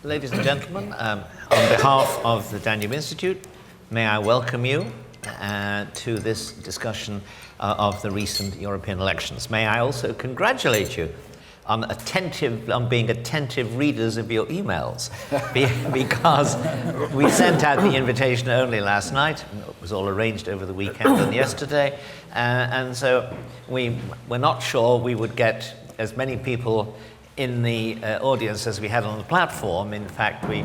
Ladies and gentlemen, on behalf of the Danube Institute, may I welcome you to this discussion of the recent European elections. May I also congratulate you on being attentive readers of your emails, because we sent out the invitation only last night. It was all arranged over the weekend and yesterday, and so we're not sure we would get as many people in the audience as we had on the platform. In fact, we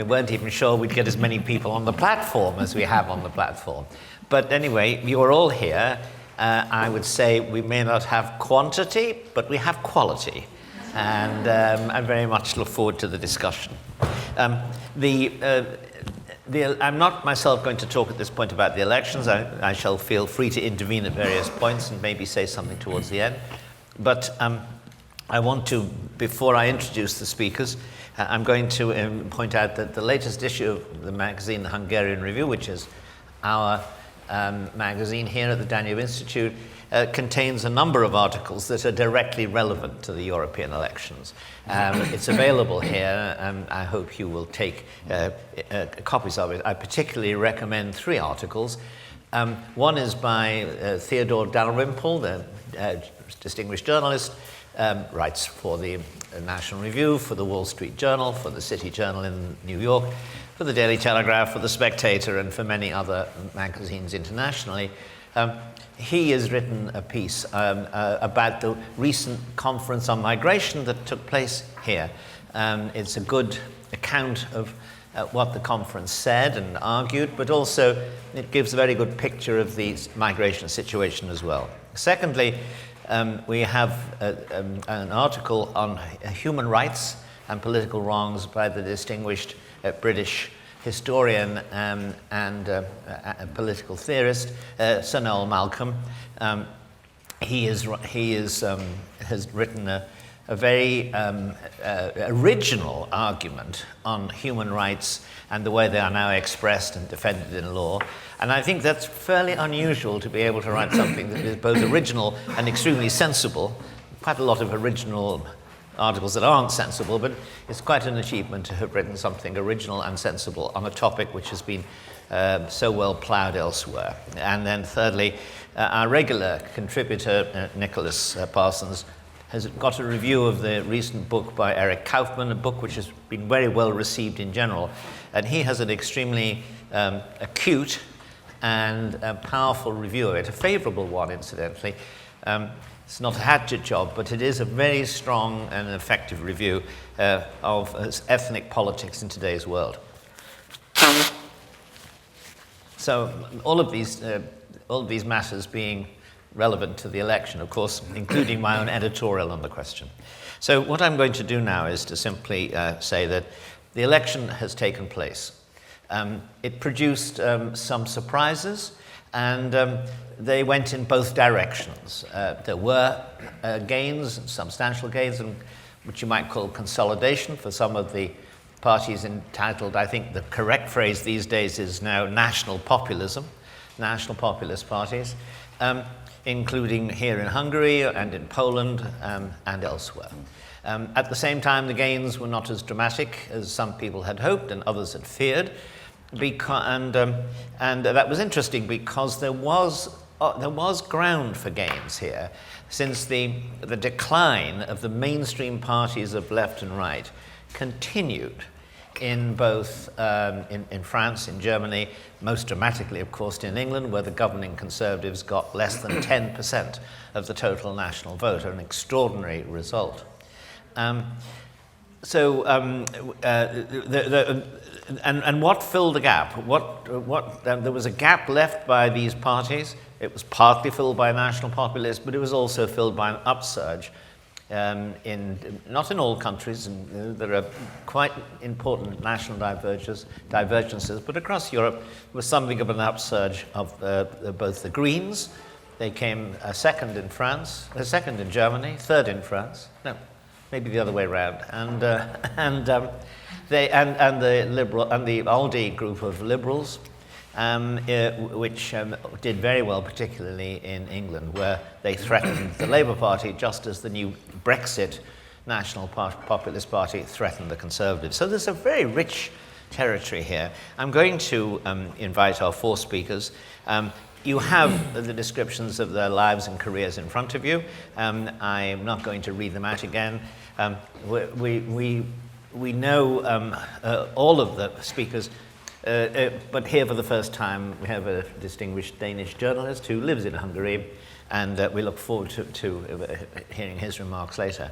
weren't even sure we'd get as many people on the platform as we have on the platform. But anyway, you are all here. I would say we may not have quantity, but we have quality. And I very much look forward to the discussion. I'm not myself going to talk at this point about the elections. I shall feel free to intervene at various points and maybe say something towards the end. But I want to, before I introduce the speakers, I'm going to point out that the latest issue of the magazine, The Hungarian Review, which is our magazine here at the Danube Institute, contains a number of articles that are directly relevant to the European elections. It's available here, and I hope you will take copies of it. I particularly recommend 3 articles. One is by Theodor Dalrymple, the distinguished journalist, writes for the National Review, for the Wall Street Journal, for the City Journal in New York, for the Daily Telegraph, for the Spectator, and for many other magazines internationally. He has written a piece about the recent conference on migration that took place here. It's a good account of what the conference said and argued, but also it gives a very good picture of the migration situation as well. Secondly, we have an article on human rights and political wrongs by the distinguished British historian and political theorist Sir Noel Malcolm. He has written a very original argument on human rights and the way they are now expressed and defended in law. And I think that's fairly unusual to be able to write something that is both original and extremely sensible. Quite a lot of original articles that aren't sensible, but it's quite an achievement to have written something original and sensible on a topic which has been so well ploughed elsewhere. And then thirdly, our regular contributor, Nicholas Parsons, has got a review of the recent book by Eric Kaufmann, a book which has been very well received in general. And he has an extremely acute and powerful review of it, a favourable one, incidentally. It's not a hatchet job, but it is a very strong and effective review of ethnic politics in today's world. So all of these matters being relevant to the election, of course, including my own editorial on the question. So what I'm going to do now is to simply say that the election has taken place. It produced some surprises, and they went in both directions. There were gains, substantial gains, and which you might call consolidation for some of the parties entitled, I think the correct phrase these days is now national populism, national populist parties, including here in Hungary and in Poland and elsewhere. At the same time, the gains were not as dramatic as some people had hoped and others had feared, and that was interesting because there was ground for gains here, since the decline of the mainstream parties of left and right continued in both in France, in Germany, most dramatically, of course, in England, where the governing Conservatives got less than 10% of the total national vote, an extraordinary result. And what filled the gap? There was a gap left by these parties. It was partly filled by national populists, but it was also filled by an upsurge not in all countries, and there are quite important national divergences, but across Europe there was something of an upsurge of both the Greens. They came second in France, second in Germany, third in France. No, maybe the other way around. And the liberal and the ALDE group of liberals, which did very well, particularly in England, where they threatened the Labour Party just as the new Brexit National Populist Party threatened the Conservatives. So there's a very rich territory here. I'm going to invite our 4 speakers. You have the descriptions of their lives and careers in front of you. I'm not going to read them out again. We know all of the speakers, but here for the first time we have a distinguished Danish journalist who lives in Hungary, and we look forward to hearing his remarks later.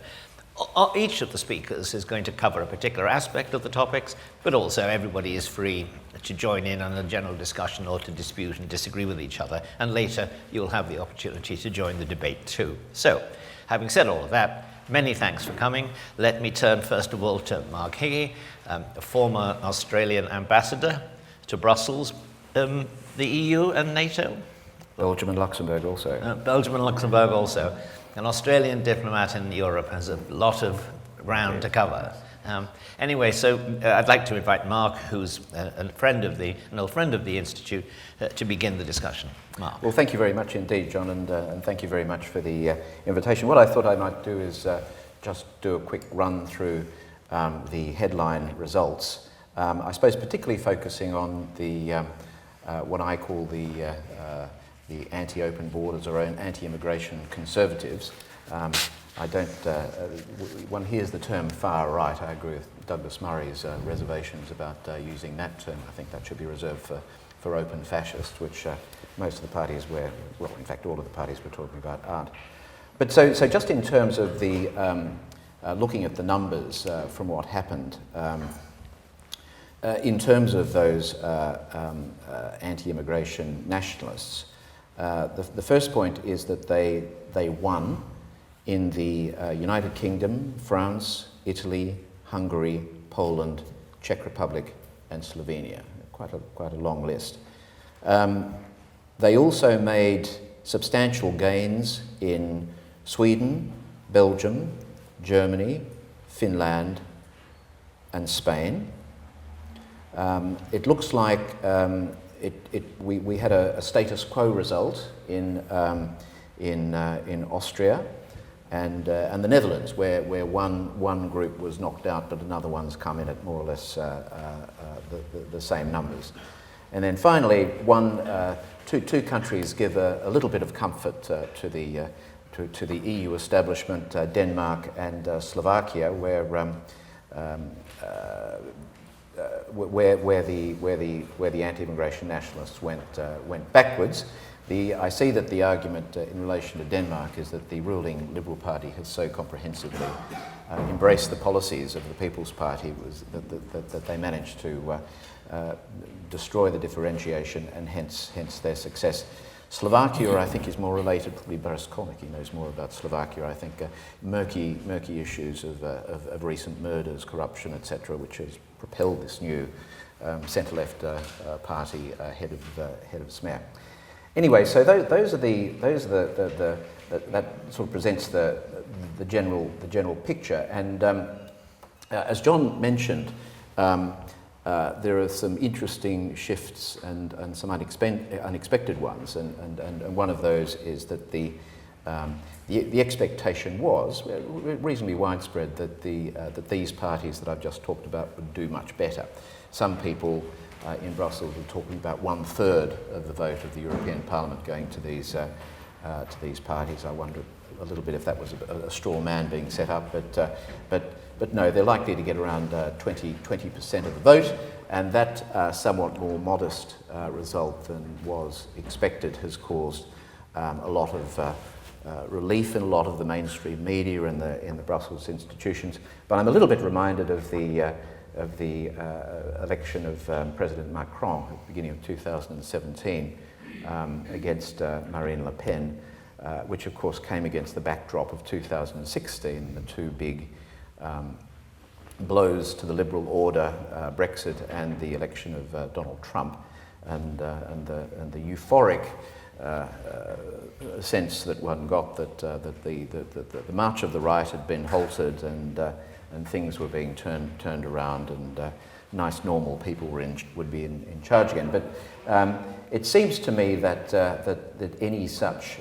Each of the speakers is going to cover a particular aspect of the topics, but also everybody is free to join in on a general discussion or to dispute and disagree with each other, and later you'll have the opportunity to join the debate too. So, having said all of that, many thanks for coming. Let me turn first of all to Mark Higgie, a former Australian ambassador to Brussels, the EU and NATO. Belgium and Luxembourg also. Belgium and Luxembourg also. An Australian diplomat in Europe has a lot of ground to cover. Anyway, so I'd like to invite Mark, who's an old friend of the Institute, to begin the discussion. Mark. Well, thank you very much indeed, John, and thank you very much for the invitation. What I thought I might do is just do a quick run through the headline results. I suppose particularly focusing on the what I call the anti-open borders or anti-immigration conservatives. I don't. One hears the term far right. I agree with Douglas Murray's reservations about using that term. I think that should be reserved for open fascists, which most of the parties in fact, all of the parties we're talking about aren't. But so just in terms of the looking at the numbers from what happened. In terms of those anti-immigration nationalists, the first point is that they won in the United Kingdom, France, Italy, Hungary, Poland, Czech Republic, and Slovenia. Quite a long list. They also made substantial gains in Sweden, Belgium, Germany, Finland, and Spain. It looks like we had a status quo result in Austria and the Netherlands, where one group was knocked out, but another one's come in at more or less the same numbers. And then finally, two countries give a little bit of comfort to the EU establishment, Denmark and Slovakia, where the anti-immigration nationalists went backwards. I see that the argument in relation to Denmark is that the ruling Liberal Party has so comprehensively embraced the policies of the People's Party that they managed to destroy the differentiation and hence their success. Slovakia, I think, is more related. Probably Borisz knows more about Slovakia. I think murky issues of recent murders, corruption, etc., which has propelled this new centre-left party head of Smer. Anyway, so that sort of presents the general picture. And as John mentioned, there are some interesting shifts and some unexpected ones, and one of those is that the expectation was reasonably widespread that these parties that I've just talked about would do much better. Some people in Brussels were talking about 1/3 of the vote of the European Parliament going to these parties. I wonder a little bit if that was a straw man being set up, but no, they're likely to get around 20% of the vote, and that somewhat more modest result than was expected has caused a lot of relief in a lot of the mainstream media and in the Brussels institutions. But I'm a little bit reminded of the election of President Macron at the beginning of 2017 against Marine Le Pen, which of course came against the backdrop of 2016, the two big blows to the liberal order, Brexit and the election of Donald Trump, and the euphoric sense that one got that the march of the right had been halted and things were being turned around and nice normal people would be in charge again. But it seems to me that any such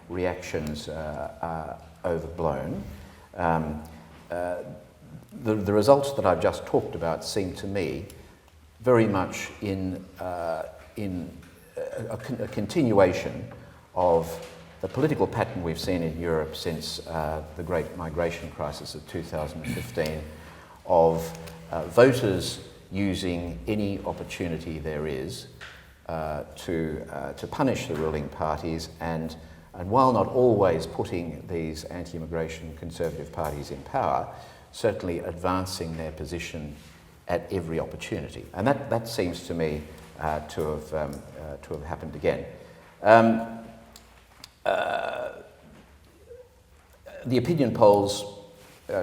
reactions are overblown. the results that I've just talked about seem to me very much in a continuation of the political pattern we've seen in Europe since the great migration crisis of 2015, of voters using any opportunity there is to punish the ruling parties, and while not always putting these anti-immigration conservative parties in power, certainly advancing their position at every opportunity. And that seems to me to have happened again. The opinion polls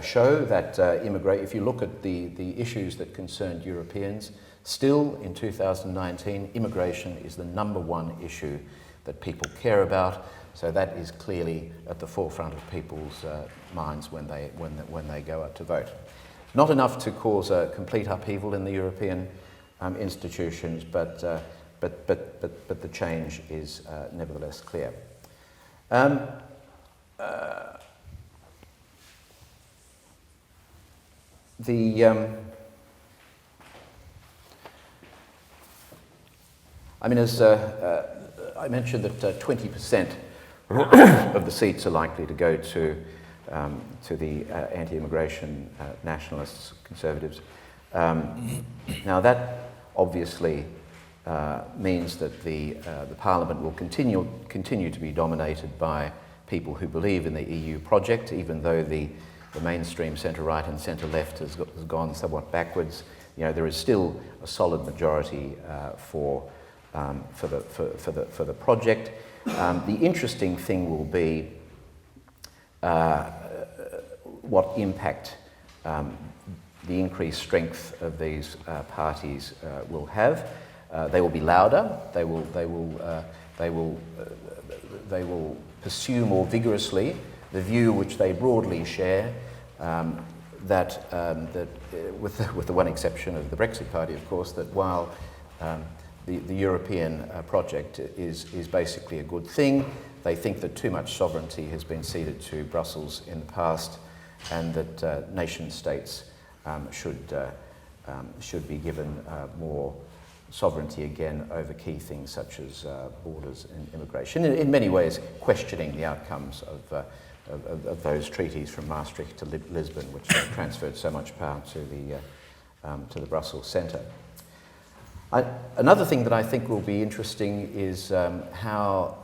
show that if you look at the issues that concerned Europeans, still in 2019, immigration is the number one issue that people care about. So that is clearly at the forefront of people's minds when they go out to vote. Not enough to cause a complete upheaval in the European institutions, but the change is nevertheless clear. As I mentioned that 20% of the seats are likely to go to the anti-immigration nationalists, conservatives. Now that obviously means that the Parliament will continue to be dominated by people who believe in the EU project, even though the mainstream centre-right and centre-left has gone somewhat backwards. There is still a solid majority for the project. The interesting thing will be what impact the increased strength of these parties will have. They will be louder. They will pursue more vigorously the view which they broadly share, that with the one exception of the Brexit Party, of course, that while the European project is basically a good thing, they think that too much sovereignty has been ceded to Brussels in the past, and that nation states should be given more sovereignty again over key things such as borders and immigration. In many ways, questioning the outcomes of those treaties from Maastricht to Lisbon, which transferred so much power to the Brussels centre. Another thing that I think will be interesting is how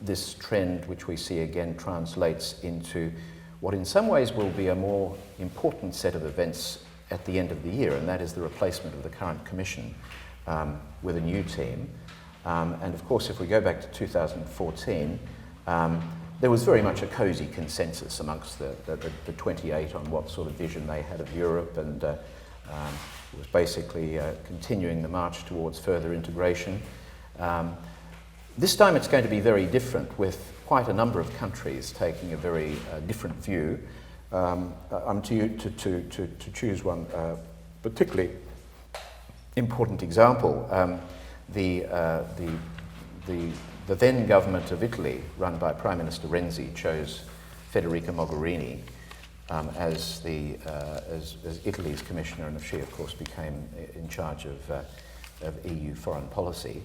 this trend, which we see again, translates into what in some ways will be a more important set of events at the end of the year, and that is the replacement of the current Commission with a new team. And of course, if we go back to 2014, there was very much a cosy consensus amongst the 28 on what sort of vision they had of Europe, and it was basically continuing the march towards further integration. This time it's going to be very different, with quite a number of countries taking a very different view. I'm to choose one particularly important example. The then government of Italy, run by Prime Minister Renzi, chose Federica Mogherini as Italy's commissioner, and she, of course, became in charge of EU foreign policy.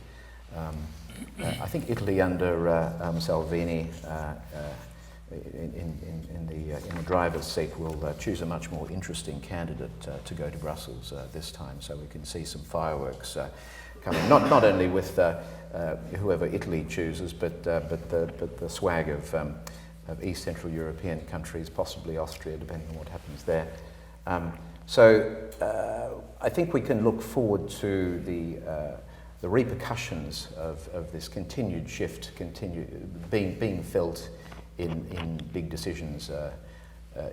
I think Italy under Salvini in the driver's seat will choose a much more interesting candidate to go to Brussels this time, so we can see some fireworks coming. Not only with whoever Italy chooses, but the swag of East Central European countries, possibly Austria, depending on what happens there. So I think we can look forward to the repercussions of this continued shift being felt in big decisions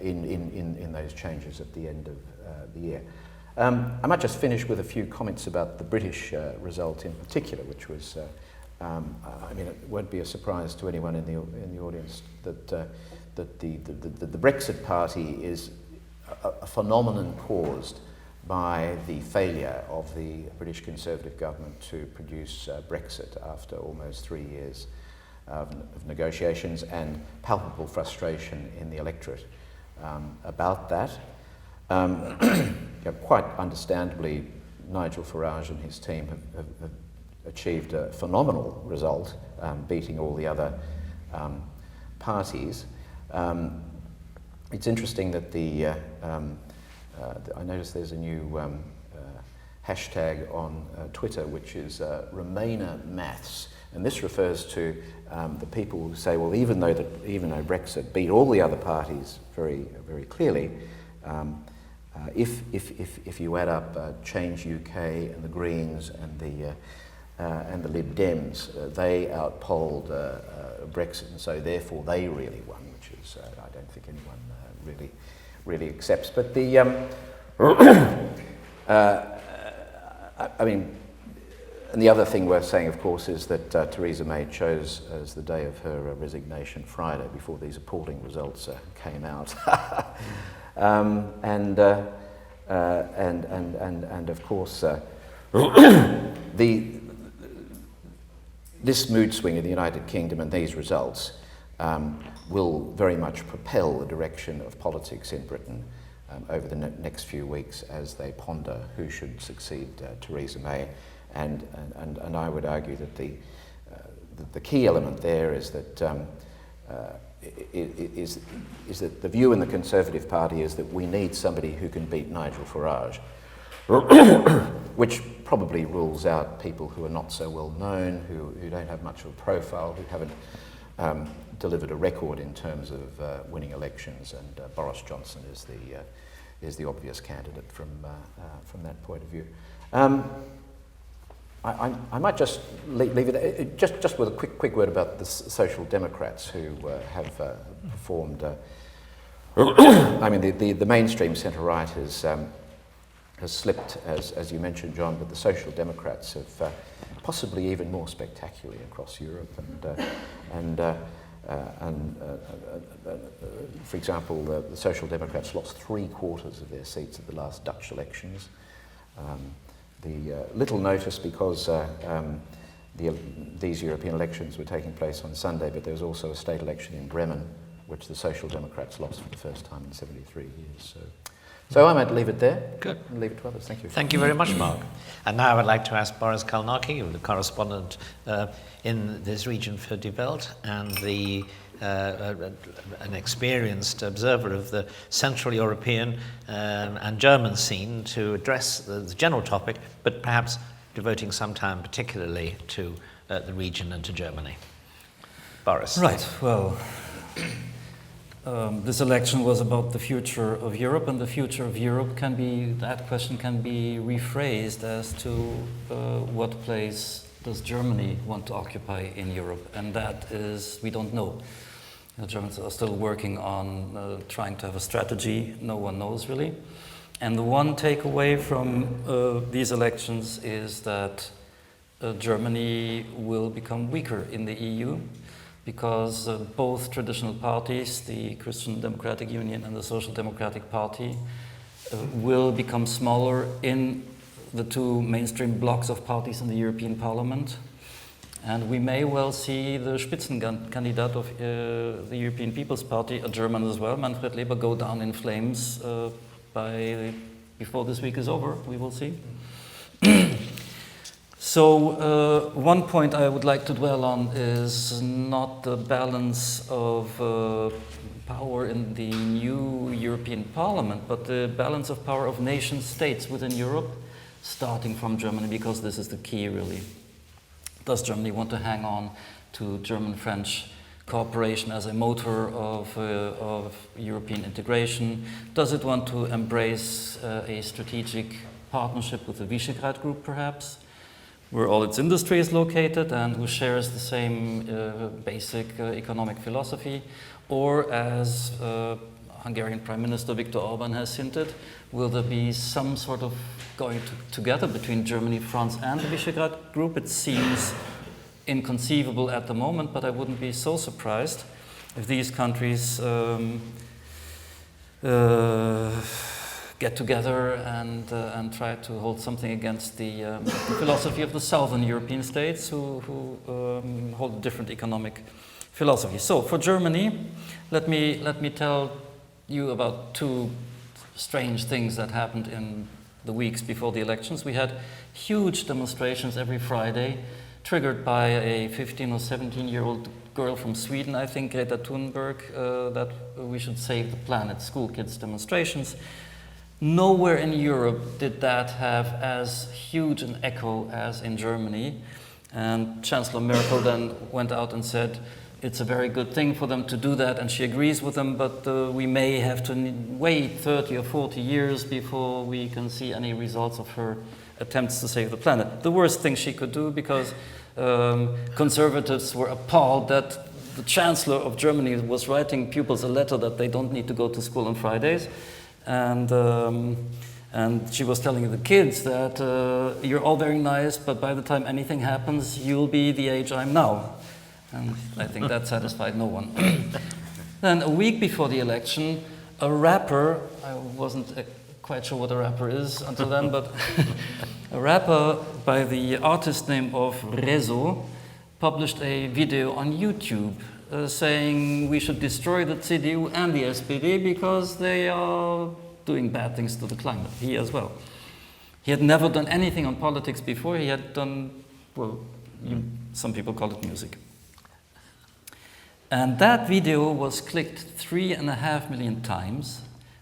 in those changes at the end of the year. I might just finish with a few comments about the British result in particular, which was, it won't be a surprise to anyone in the audience that the Brexit Party is a phenomenon caused by the failure of the British Conservative government to produce Brexit after almost 3 years of negotiations and palpable frustration in the electorate about that. Quite understandably, Nigel Farage and his team have achieved a phenomenal result, beating all the other parties. It's interesting that I noticed there's a new hashtag on Twitter, which is Remainer Maths, and this refers to the people who say, well, even though Brexit beat all the other parties very, very clearly, if you add up Change UK and the Greens and the Lib Dems, they outpolled Brexit, and so therefore they really won, which is I don't think anyone really accepts. But the I mean, and the other thing worth saying, of course, is that Theresa May chose as the day of her resignation Friday, before these appalling results came out. And of course, this mood swing in the United Kingdom and these results will very much propel the direction of politics in Britain over the next few weeks as they ponder who should succeed Theresa May. And I would argue that the key element there is that is that the view in the Conservative Party is that we need somebody who can beat Nigel Farage, which probably rules out people who are not so well known, who don't have much of a profile, who haven't delivered a record in terms of winning elections, and Boris Johnson is the obvious candidate from that point of view. I might just leave it just with a quick word about the Social Democrats, who have performed. I mean, the mainstream centre-right has slipped, as you mentioned, John, but the Social Democrats have possibly even more spectacularly across Europe. And for example, the Social Democrats lost 3/4 of their seats at the last Dutch elections. Little notice because these European elections were taking place on Sunday, but there was also a state election in Bremen, which the Social Democrats lost for the first time in 73 years. So I might leave it there. Good. And leave it to others. Thank you. Thank you very much, Mark. And now I would like to ask Borisz Kálnoky, the correspondent in this region for Die Welt, and an experienced observer of the Central European and German scene, to address the general topic, but perhaps devoting some time particularly to the region and to Germany. Borisz. Right. Well, this election was about the future of Europe, and the future of Europe that question can be rephrased as to what place does Germany want to occupy in Europe, and that is, we don't know. The Germans are still working on trying to have a strategy. No one knows really. And the one takeaway from these elections is that Germany will become weaker in the EU, because both traditional parties, the Christian Democratic Union and the Social Democratic Party, will become smaller in the two mainstream blocks of parties in the European Parliament. And we may well see the Spitzenkandidat of the European People's Party, a German as well, Manfred Weber, go down in flames before this week is over. We will see. So one point I would like to dwell on is not the balance of power in the new European Parliament, but the balance of power of nation states within Europe, starting from Germany, because this is the key really. Does Germany want to hang on to German-French cooperation as a motor of European integration? Does it want to embrace a strategic partnership with the Visegrad Group, perhaps, where all its industry is located and who shares the same basic economic philosophy? Or, as Hungarian Prime Minister Viktor Orban has hinted, will there be some sort of going together between Germany, France and the Visegrad Group? It seems inconceivable at the moment, but I wouldn't be so surprised if these countries get together and try to hold something against the philosophy of the southern European states who hold a different economic philosophy. So for Germany, let me tell you about two strange things that happened in the weeks before the elections. We had huge demonstrations every Friday, triggered by a 15 or 17-year-old girl from Sweden, I think, Greta Thunberg, that we should save the planet, school kids demonstrations. Nowhere in Europe did that have as huge an echo as in Germany. And Chancellor Merkel then went out and said, it's a very good thing for them to do that, and she agrees with them, but we may have to wait 30 or 40 years before we can see any results of her attempts to save the planet. The worst thing she could do, because conservatives were appalled that the Chancellor of Germany was writing pupils a letter that they don't need to go to school on Fridays. And she was telling the kids that you're all very nice, but by the time anything happens, you'll be the age I'm now. And I think that satisfied no one. Then a week before the election, a rapper, I wasn't quite sure what a rapper is until then, but a rapper by the artist name of Rezo published a video on YouTube saying we should destroy the CDU and the SPD because they are doing bad things to the climate. He as well. He had never done anything on politics before. He had done, well, some people call it music. And that video was clicked 3.5 million times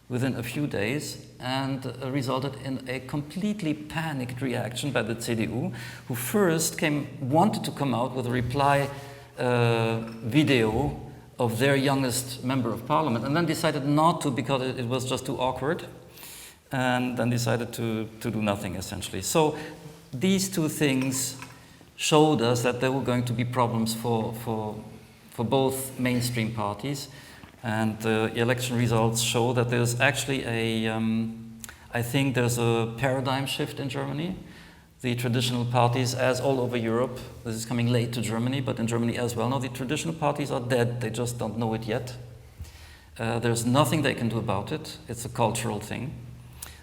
within a few days, and resulted in a completely panicked reaction by the CDU, who first wanted to come out with a reply video of their youngest member of parliament, and then decided not to because it was just too awkward, and then decided to do nothing, essentially. So these two things showed us that there were going to be problems for both mainstream parties, and the election results show that there's actually I think there's a paradigm shift in Germany. The traditional parties, as all over Europe, this is coming late to Germany, but in Germany as well, now the traditional parties are dead, they just don't know it yet. There's nothing they can do about it, it's a cultural thing.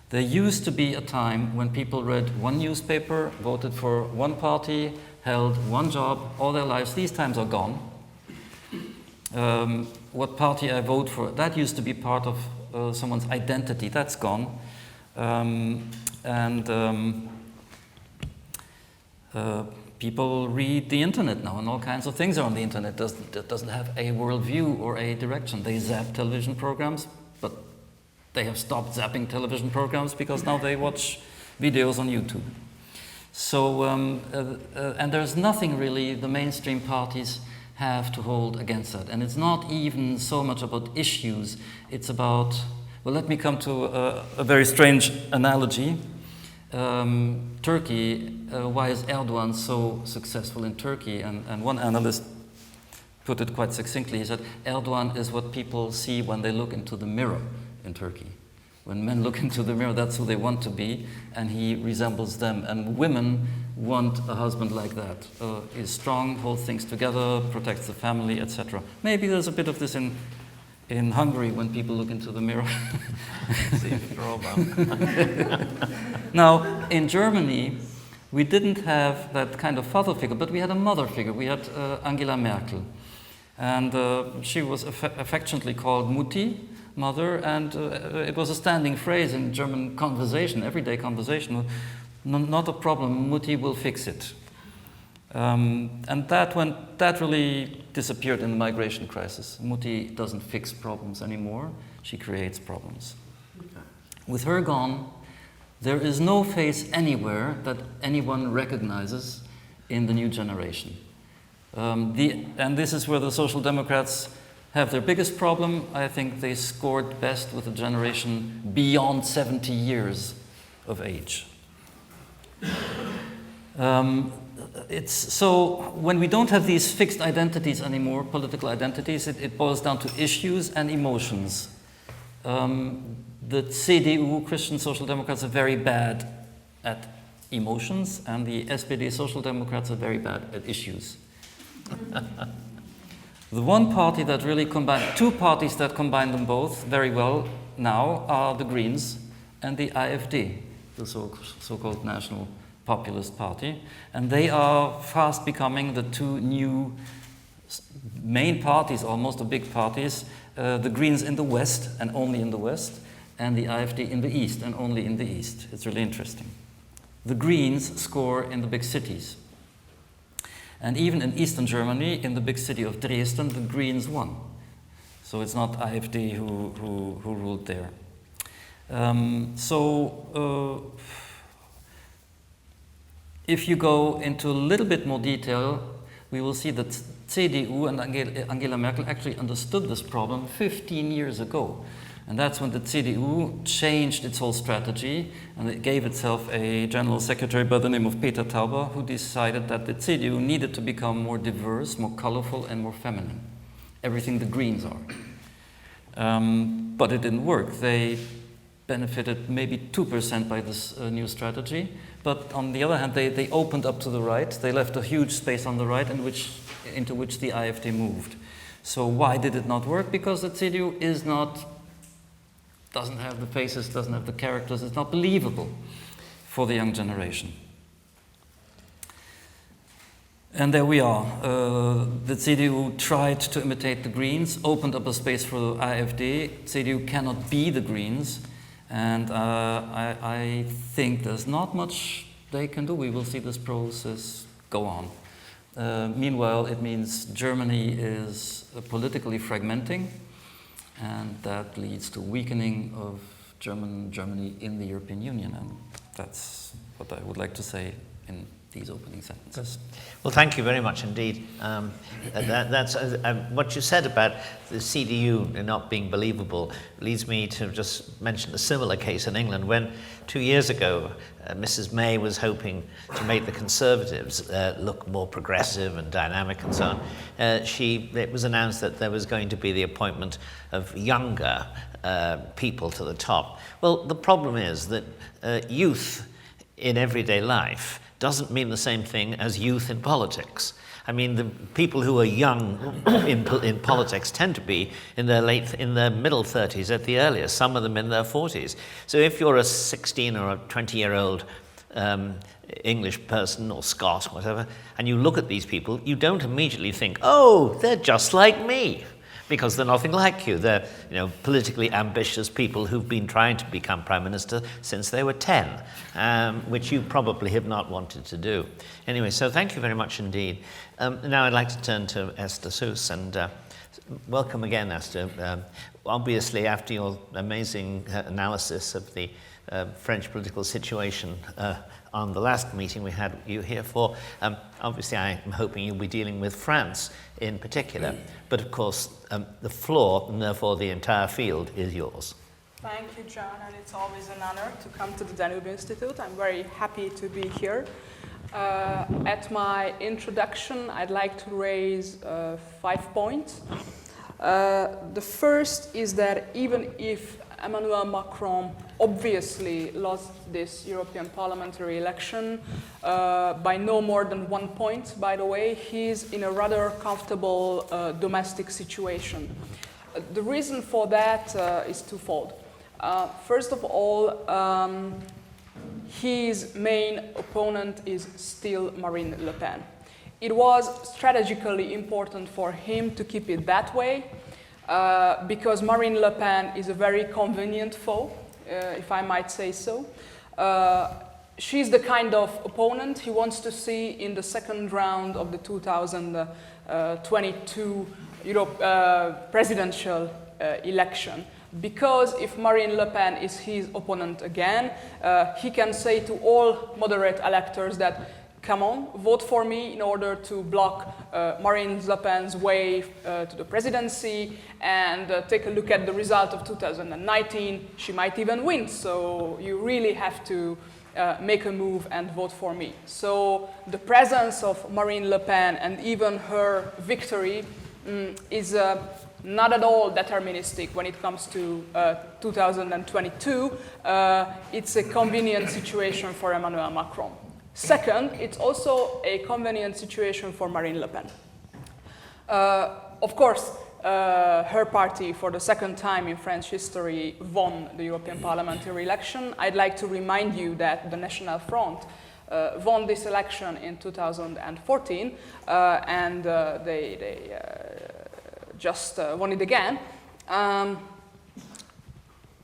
There used to be a time when people read one newspaper, voted for one party, held one job all their lives. These times are gone. What party I vote for, that used to be part of someone's identity, that's gone. People read the internet now, and all kinds of things are on the internet that doesn't have a worldview or a direction. They zap television programs, but they have stopped zapping television programs because now they watch videos on YouTube. So, and there's nothing really the mainstream parties have to hold against that. And it's not even so much about issues, it's about, well, let me come to a very strange analogy. Turkey, why is Erdogan so successful in Turkey? And one analyst put it quite succinctly. He said, Erdogan is what people see when they look into the mirror in Turkey. When men look into the mirror, that's who they want to be, and he resembles them. And women want a husband like that. Is strong, holds things together, protects the family, etc. Maybe there's a bit of this in Hungary when people look into the mirror. Now, in Germany, we didn't have that kind of father figure, but we had a mother figure. We had Angela Merkel. And she was affectionately called Mutti, mother, and it was a standing phrase in German conversation, everyday conversation. Not a problem, Mutti will fix it. And that really disappeared in the migration crisis. Mutti doesn't fix problems anymore, she creates problems. With her gone, there is no face anywhere that anyone recognizes in the new generation. And this is where the Social Democrats have their biggest problem. I think they scored best with a generation beyond 70 years of age. So when we don't have these fixed identities anymore, political identities, it boils down to issues and emotions. The CDU, Christian Social Democrats, are very bad at emotions, and the SPD Social Democrats are very bad at issues. The one party that really combined, two parties that combine them both very well now are the Greens and the AfD, the so-called National Populist Party, and they are fast becoming the two new main parties, almost the big parties, the Greens in the west and only in the west, and the AfD in the east and only in the east. It's really interesting. The Greens score in the big cities. And even in eastern Germany, in the big city of Dresden, the Greens won. So it's not AfD who ruled there. If you go into a little bit more detail, we will see that CDU and Angela Merkel actually understood this problem 15 years ago. And that's when the CDU changed its whole strategy, and it gave itself a general secretary by the name of Peter Tauber, who decided that the CDU needed to become more diverse, more colorful, and more feminine. Everything the Greens are. But it didn't work. They benefited maybe 2% by this new strategy. But on the other hand, they opened up to the right. They left a huge space on the right into which the AfD moved. So why did it not work? Because the CDU doesn't have the faces, doesn't have the characters, it's not believable for the young generation. And there we are. The CDU tried to imitate the Greens, opened up a space for the AfD. CDU cannot be the Greens, and I think there's not much they can do. We will see this process go on. Meanwhile, it means Germany is politically fragmenting, and that leads to weakening of Germany in the European Union, and that's what I would like to say in these opening sentences. Well, thank you very much indeed. That's what you said about the CDU not being believable leads me to just mention a similar case in England when 2 years ago Mrs. May was hoping to make the Conservatives look more progressive and dynamic and so on. It was announced that there was going to be the appointment of younger people to the top. Well, the problem is that youth in everyday life doesn't mean the same thing as youth in politics. I mean, the people who are young in politics tend to be in their middle 30s at the earliest, some of them in their 40s. So if you're a 16 or a 20-year-old English person or Scot or whatever, and you look at these people, you don't immediately think, oh, they're just like me, because they're nothing like you. They're politically ambitious people who've been trying to become Prime Minister since they were 10, which you probably have not wanted to do. Anyway, so thank you very much indeed. Now I'd like to turn to Esther Seuss, and welcome again, Esther. Obviously, after your amazing analysis of the French political situation on the last meeting we had you here for, obviously I'm hoping you'll be dealing with France in particular, but of course the floor and therefore the entire field is yours. Thank you, John, and it's always an honor to come to the Danube Institute. I'm very happy to be here. At my introduction, I'd like to raise 5 points. The first is that even if Emmanuel Macron obviously lost this European parliamentary election by no more than 1 point, by the way, he's in a rather comfortable domestic situation. The reason for that is twofold. First of all, his main opponent is still Marine Le Pen. It was strategically important for him to keep it that way because Marine Le Pen is a very convenient foe, if I might say so. She's the kind of opponent he wants to see in the second round of the 2022 presidential election. Because if Marine Le Pen is his opponent again, he can say to all moderate electors that, come on, vote for me in order to block Marine Le Pen's way to the presidency, and take a look at the result of 2019. She might even win, so you really have to make a move and vote for me. So the presence of Marine Le Pen and even her victory is not at all deterministic when it comes to 2022. It's a convenient situation for Emmanuel Macron. Second, it's also a convenient situation for Marine Le Pen. Of course, her party, for the second time in French history, won the European parliamentary election. I'd like to remind you that the National Front won this election in 2014, and they just won it again.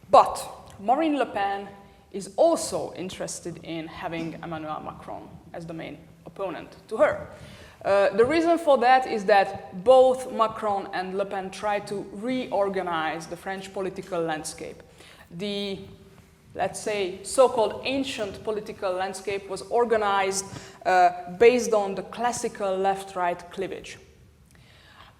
But Marine Le Pen is also interested in having Emmanuel Macron as the main opponent to her. The reason for that is that both Macron and Le Pen try to reorganize the French political landscape. The, let's say, so-called ancient political landscape was organized based on the classical left-right cleavage.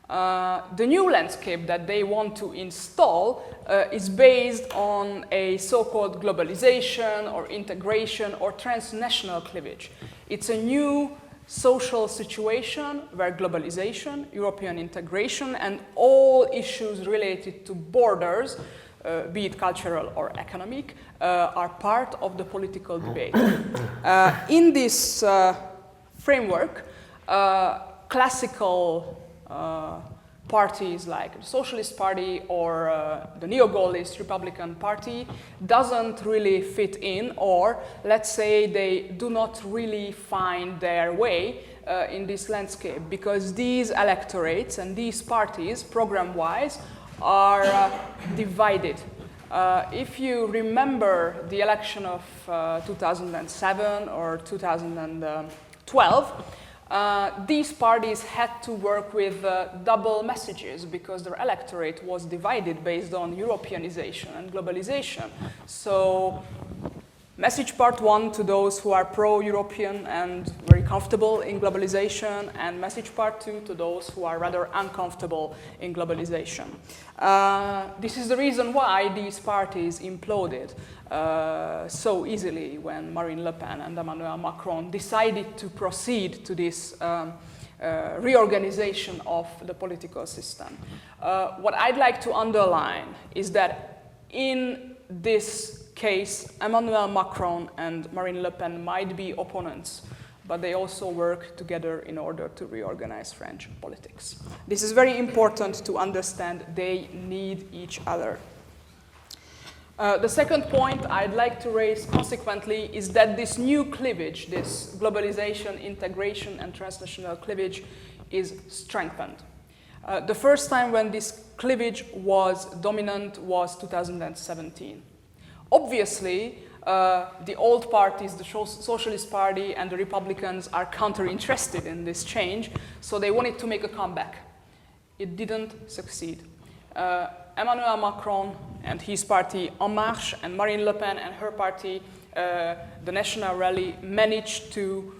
The new landscape that they want to install is based on a so-called globalization or integration or transnational cleavage. It's a new social situation where globalization, European integration, and all issues related to borders, be it cultural or economic, are part of the political debate. In this framework, classical parties like the Socialist Party or the neo-Gaullist Republican Party doesn't really fit in, or let's say they do not really find their way in this landscape, because these electorates and these parties, program-wise, are divided. If you remember the election of 2007 or 2012, these parties had to work with double messages because their electorate was divided based on Europeanization and globalization. So, message part one to those who are pro-European and very comfortable in globalization, and message part two to those who are rather uncomfortable in globalization. This is the reason why these parties imploded so easily when Marine Le Pen and Emmanuel Macron decided to proceed to this reorganization of the political system. What I'd like to underline is that in this case, Emmanuel Macron and Marine Le Pen might be opponents, but they also work together in order to reorganize French politics. This is very important to understand. They need each other. The second point I'd like to raise consequently is that this new cleavage, this globalization, integration, and transnational cleavage is strengthened. The first time when this cleavage was dominant was 2017. Obviously, the old parties, the Socialist Party and the Republicans, are counter-interested in this change, so they wanted to make a comeback. It didn't succeed. Emmanuel Macron and his party En Marche, and Marine Le Pen and her party, the National Rally, managed to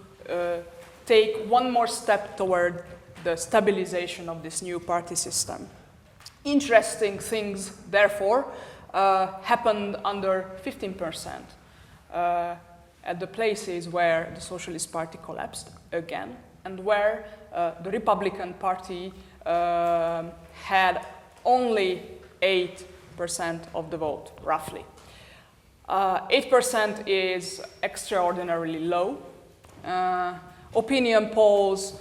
take one more step toward the stabilization of this new party system. Interesting things, therefore, happened under 15% at the places where the Socialist Party collapsed again, and where the Republican Party had only 8% of the vote, roughly. 8% is extraordinarily low. Opinion polls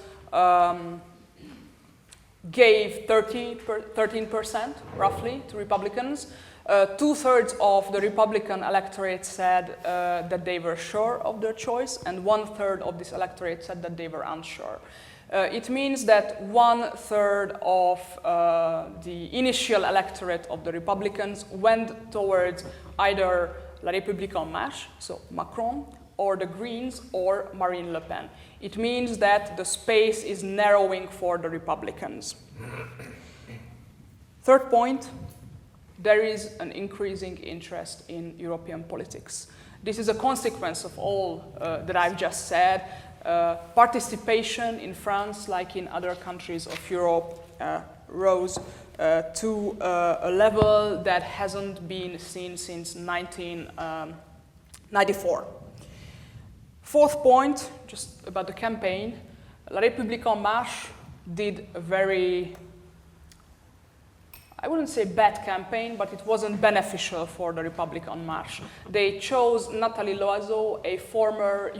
gave 13%, roughly, to Republicans. Two-thirds of the Republican electorate said that they were sure of their choice, and one-third of this electorate said that they were unsure. It means that one-third of the initial electorate of the Republicans went towards either La République En Marche, so Macron, or the Greens, or Marine Le Pen. It means that the space is narrowing for the Republicans. Third point, there is an increasing interest in European politics. This is a consequence of all that I've just said. Participation in France, like in other countries of Europe, rose to a level that hasn't been seen since 1994. Fourth point, just about the campaign, La République En Marche did a very, I wouldn't say bad campaign, but it wasn't beneficial for the République En Marche. They chose Nathalie Loiseau, a former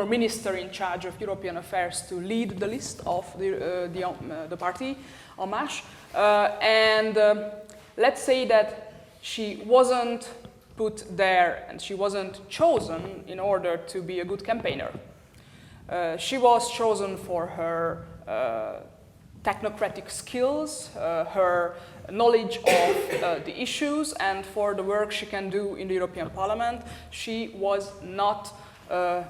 minister in charge of European affairs, to lead the list of the party, En Marche. Let's say that she wasn't put there, and she wasn't chosen in order to be a good campaigner. She was chosen for her technocratic skills, her knowledge of the issues, and for the work she can do in the European Parliament. She was not a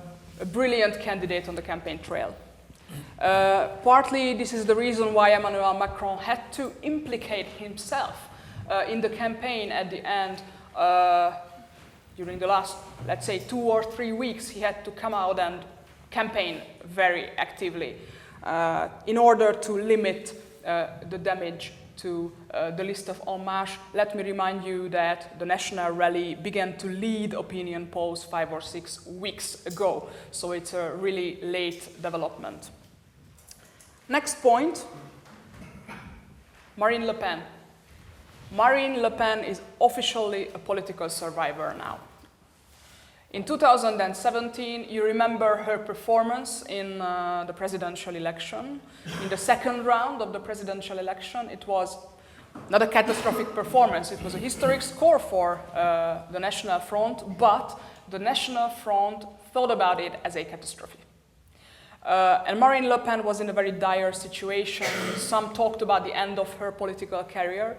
brilliant candidate on the campaign trail. Partly this is the reason why Emmanuel Macron had to implicate himself in the campaign at the end. During the last, let's say, 2 or 3 weeks, he had to come out and campaign very actively in order to limit the damage to the list of En Marche. Let me remind you that the National Rally began to lead opinion polls 5 or 6 weeks ago, so it's a really late development. Next point, Marine Le Pen. Marine Le Pen is officially a political survivor now. In 2017, you remember her performance in the presidential election. In the second round of the presidential election, it was not a catastrophic performance. It was a historic score for the National Front, but the National Front thought about it as a catastrophe. And Marine Le Pen was in a very dire situation. Some talked about the end of her political career.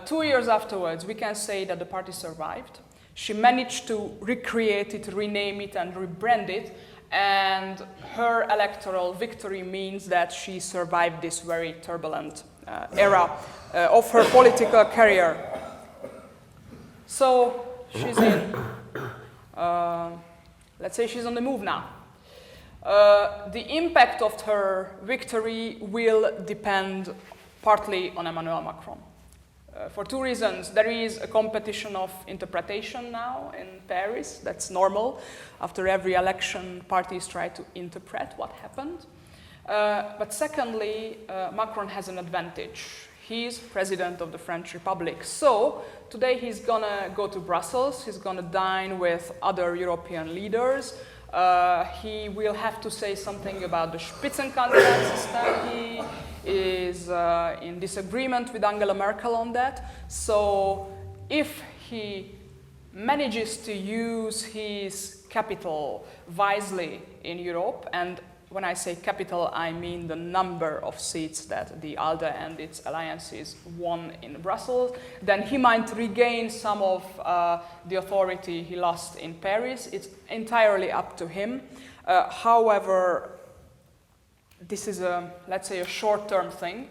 2 years afterwards, we can say that the party survived. She managed to recreate it, rename it, and rebrand it, and her electoral victory means that she survived this very turbulent era of her political career. So she's in, let's say she's on the move now. The impact of her victory will depend partly on Emmanuel Macron. For 2 reasons. There is a competition of interpretation now in Paris. That's normal. After every election, parties try to interpret what happened. But secondly, Macron has an advantage. He's president of the French Republic. So today he's gonna go to Brussels. He's gonna dine with other European leaders. He will have to say something about the Spitzenkandidat system. He is in disagreement with Angela Merkel on that. So if he manages to use his capital wisely in Europe, and when I say capital, I mean the number of seats that the ALDE and its alliances won in Brussels, then he might regain some of the authority he lost in Paris. It's entirely up to him. However, this is let's say, a short-term thing.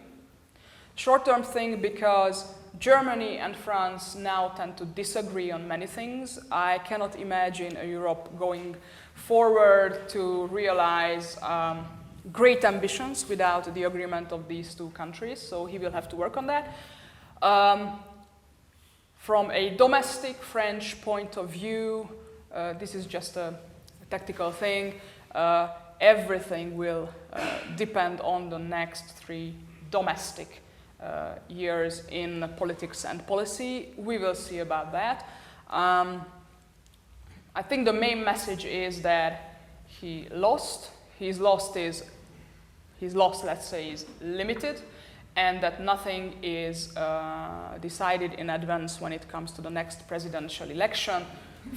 Short-term thing because Germany and France now tend to disagree on many things. I cannot imagine a Europe going forward to realize great ambitions without the agreement of these 2 countries, so he will have to work on that. From a domestic French point of view, this is just a tactical thing. Everything will depend on the next 3 domestic years in politics and policy. We will see about that. I think the main message is that he lost. His loss, let's say, is limited, and that nothing is decided in advance when it comes to the next presidential election.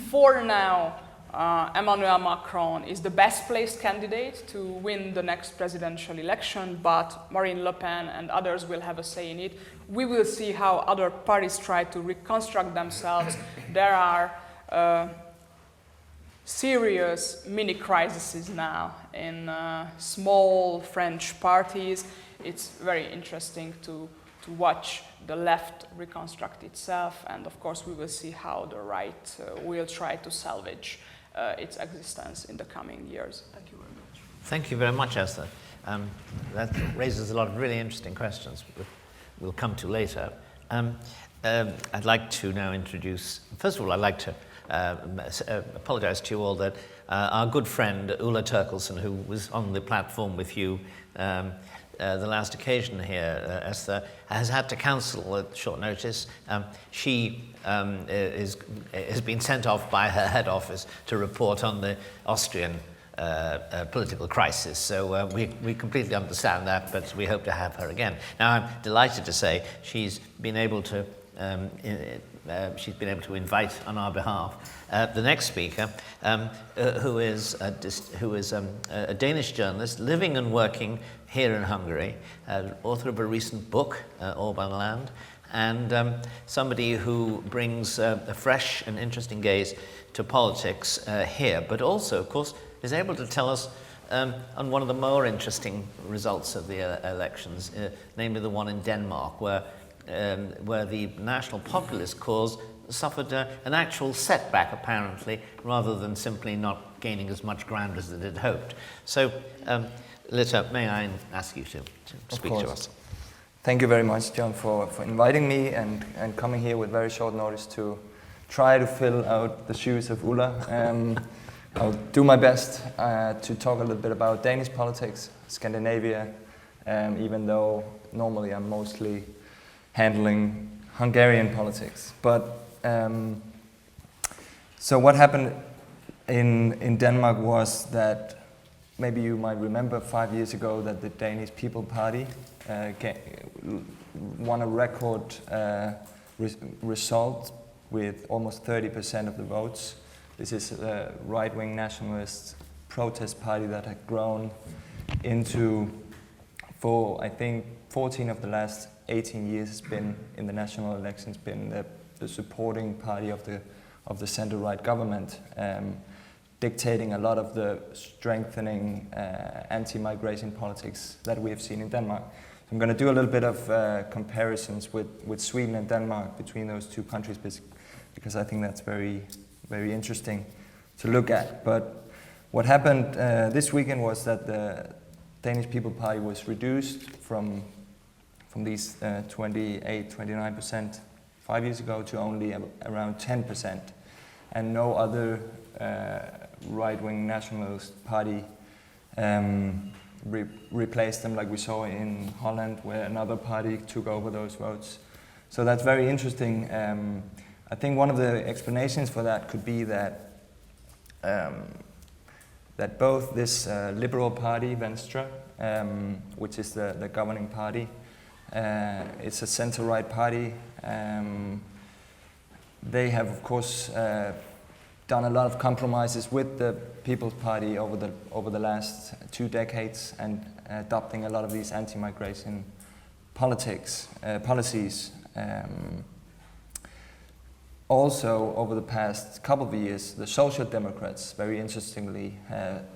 For now, Emmanuel Macron is the best placed candidate to win the next presidential election, but Marine Le Pen and others will have a say in it. We will see how other parties try to reconstruct themselves. There are serious mini crises now in small French parties. It's very interesting to watch the left reconstruct itself, and of course we will see how the right will try to salvage its existence in the coming years. Thank you very much. Thank you very much, Esther. That raises a lot of really interesting questions we'll come to later. I'd like to now introduce, first of all, I'd like to apologize to you all that our good friend Ulla Terkelsen, who was on the platform with you the last occasion here, Esther, has had to cancel at short notice. She has been sent off by her head office to report on the Austrian political crisis. So we completely understand that, but we hope to have her again. Now, I'm delighted to say she's been able to she's been able to invite on our behalf. The next speaker, who is a Danish journalist living and working here in Hungary, author of a recent book, Orban Land, and somebody who brings a fresh and interesting gaze to politics here, but also, of course, is able to tell us on one of the more interesting results of the elections, namely the one in Denmark, where the national populist cause suffered an actual setback, apparently, rather than simply not gaining as much ground as it had hoped. So, Litta, may I ask you to speak to us? Thank you very much, John, for inviting me and coming here with very short notice to try to fill out the shoes of Ulla. I'll do my best to talk a little bit about Danish politics, Scandinavia, even though normally I'm mostly handling Hungarian politics. But so what happened in Denmark was that maybe you might remember 5 years ago that the Danish People Party won a record result with almost 30% of the votes. This is a right-wing nationalist protest party that had grown into, for I think 14 of the last 18 years has been in the national elections, been the supporting party of the center-right government, dictating a lot of the strengthening anti-migration politics that we have seen in Denmark. So I'm going to do a little bit of comparisons with Sweden and Denmark between those two countries because I think that's very, very interesting to look at. But what happened this weekend was that the Danish People Party was reduced from these 28-29% 5 years ago to only around 10%, and no other right-wing nationalist party replaced them, like we saw in Holland, where another party took over those votes. So that's very interesting. I think one of the explanations for that could be that that both this liberal party, Venstre, which is the governing party, it's a center-right party. They have, of course, done a lot of compromises with the People's Party over the last 2 decades and adopting a lot of these anti-migration policies. Also, over the past couple of years, the Social Democrats, very interestingly,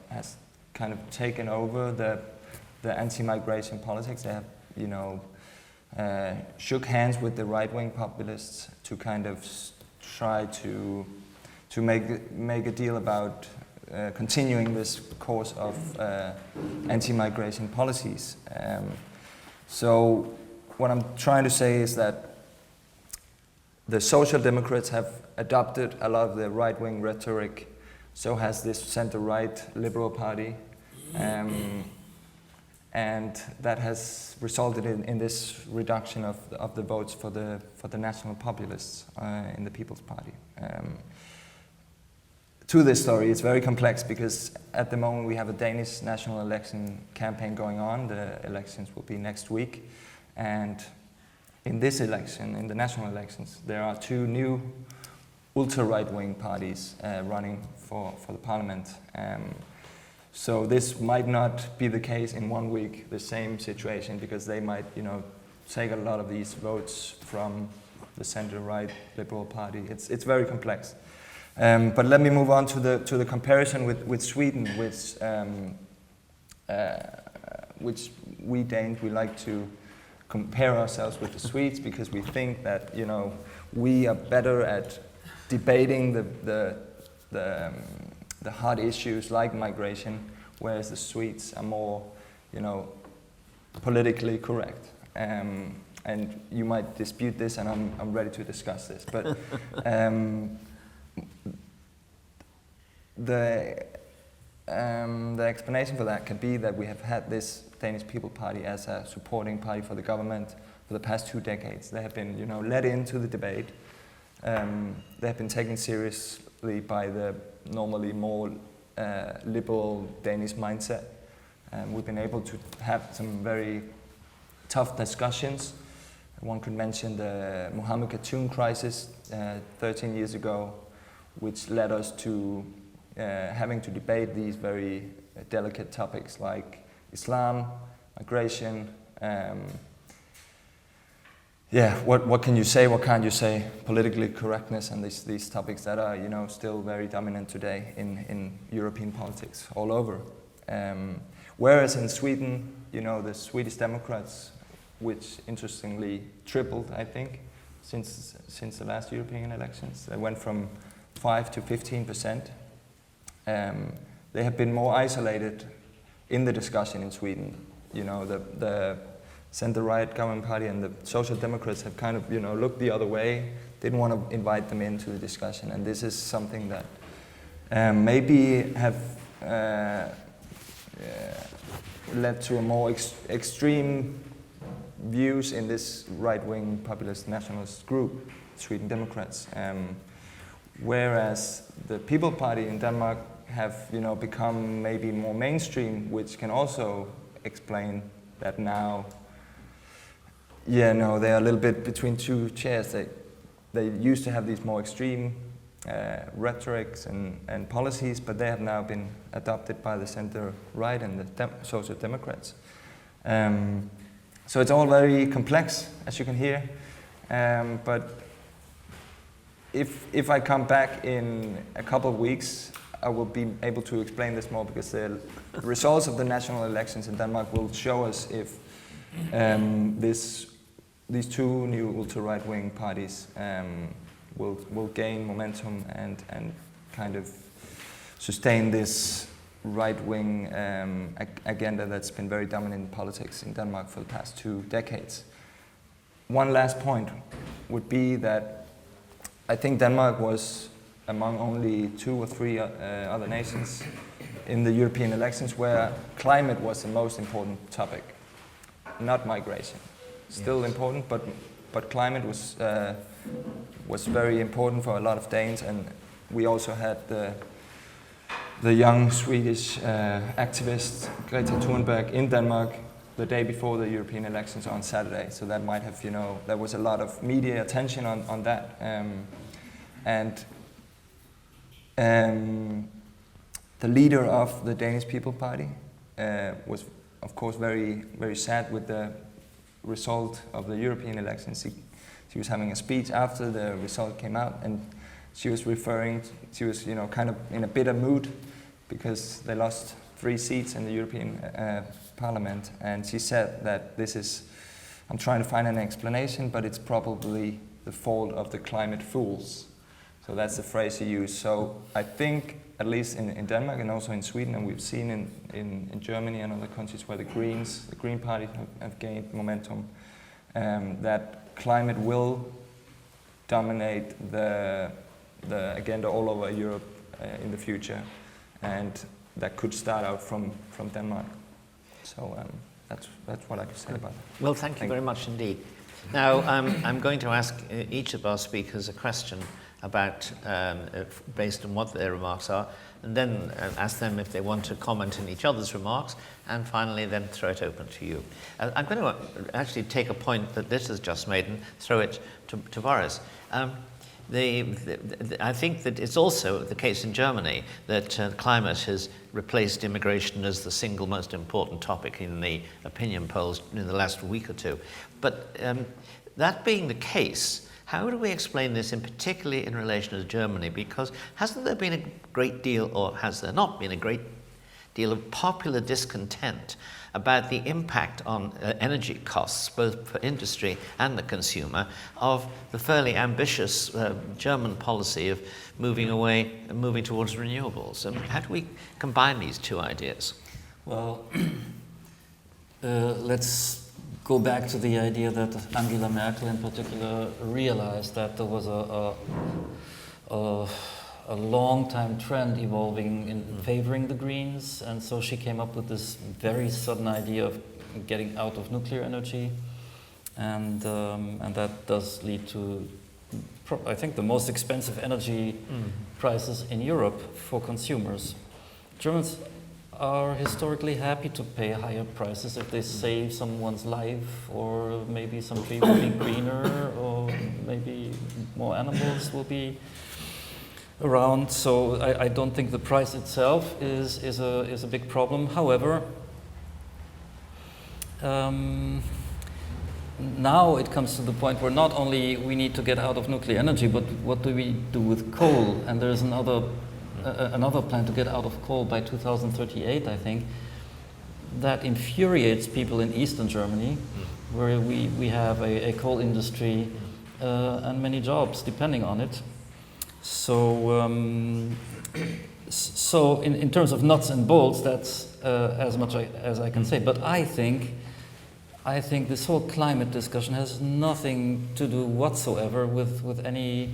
has kind of taken over the anti-migration politics. They have, shook hands with the right-wing populists to kind of try to make a deal about continuing this course of anti-migration policies. So what I'm trying to say is that the Social Democrats have adopted a lot of the right-wing rhetoric, so has this center-right Liberal Party, and that has resulted in this reduction of the votes for the national populists in the People's Party. To this story, it's very complex because at the moment we have a Danish national election campaign going on. The elections will be next week, and in this election, in the national elections, there are 2 new ultra-right-wing parties running for the parliament. So this might not be the case in 1 week, the same situation, because they might, take a lot of these votes from the center-right Liberal Party. It's very complex. But let me move on to the comparison with Sweden, which we Danes, we like to compare ourselves with the Swedes because we think that we are better at debating the hard issues like migration, whereas the Swedes are more politically correct. And you might dispute this, and I'm ready to discuss this. But the explanation for that could be that we have had this Danish People Party as a supporting party for the government for the past 2 decades. They have been, let into the debate. They have been taken seriously by the normally more liberal Danish mindset. We've been able to have some very tough discussions One could mention the Mohammed Khatun crisis 13 years ago, which led us to having to debate these very delicate topics like Islam, migration. What can you say? What can't you say? Politically correctness, and these topics that are, still very dominant today in European politics all over. Whereas in Sweden, the Swedish Democrats, which interestingly tripled, I think, since the last European elections, they went from 5 to 15%. They have been more isolated in the discussion in Sweden. The center-right government party and the Social Democrats have kind of, looked the other way, didn't want to invite them into the discussion, and this is something that maybe have led to a more extreme views in this right-wing populist nationalist group, Sweden Democrats. Whereas the People Party in Denmark have, become maybe more mainstream, which can also explain that now. They are a little bit between two chairs. They used to have these more extreme rhetorics and policies, but they have now been adopted by the center-right and the Social Democrats. So it's all very complex, as you can hear. But if I come back in a couple of weeks, I will be able to explain this more, because the results of the national elections in Denmark will show us if these two new ultra-right-wing parties will gain momentum and kind of sustain this right-wing agenda that's been very dominant in politics in Denmark for the past 2 decades. One last point would be that I think Denmark was among only 2 or 3 other nations in the European elections where climate was the most important topic, not migration. Still important, but climate was very important for a lot of Danes, and we also had the young Swedish activist Greta Thunberg in Denmark the day before the European elections on Saturday. So that might have, there was a lot of media attention on that, the leader of the Danish People Party was, of course, very, very sad with the result of the European elections. She was having a speech after the result came out, and she was kind of in a bitter mood because they lost 3 seats in the European Parliament, and she said that I'm trying to find an explanation, but it's probably the fault of the climate fools. So that's the phrase she used. So I think, at least in Denmark and also in Sweden, and we've seen in Germany and other countries where the Green Party have gained momentum, that climate will dominate the agenda all over Europe in the future, and that could start out from Denmark. So that's what I could say about it. Well, thank you very much indeed. Now, I'm going to ask each of our speakers a question about, based on what their remarks are, and then ask them if they want to comment on each other's remarks, and finally then throw it open to you. I'm going to actually take a point that this has just made and throw it to Borisz. I think that it's also the case in Germany that climate has replaced immigration as the single most important topic in the opinion polls in the last week or two. But that being the case, how do we explain this, in particularly in relation to Germany? Because hasn't there been a great deal, or has there not been a great deal of popular discontent about the impact on energy costs, both for industry and the consumer, of the fairly ambitious German policy of moving towards renewables? And how do we combine these two ideas? Well, let's go back to the idea that Angela Merkel in particular realized that there was a long-time trend evolving in favoring the Greens, and so she came up with this very sudden idea of getting out of nuclear energy, and that does lead to, I think, the most expensive energy prices in Europe for consumers. Germans are historically happy to pay higher prices if they save someone's life, or maybe some tree will be greener, or maybe more animals will be around. So I don't think the price itself is a big problem. However, now it comes to the point where not only we need to get out of nuclear energy, but what do we do with coal? And there's another plan to get out of coal by 2038, I think. That infuriates people in Eastern Germany, where we have a coal industry and many jobs depending on it. So, so in terms of nuts and bolts, that's as much as I can say. But I think this whole climate discussion has nothing to do whatsoever with any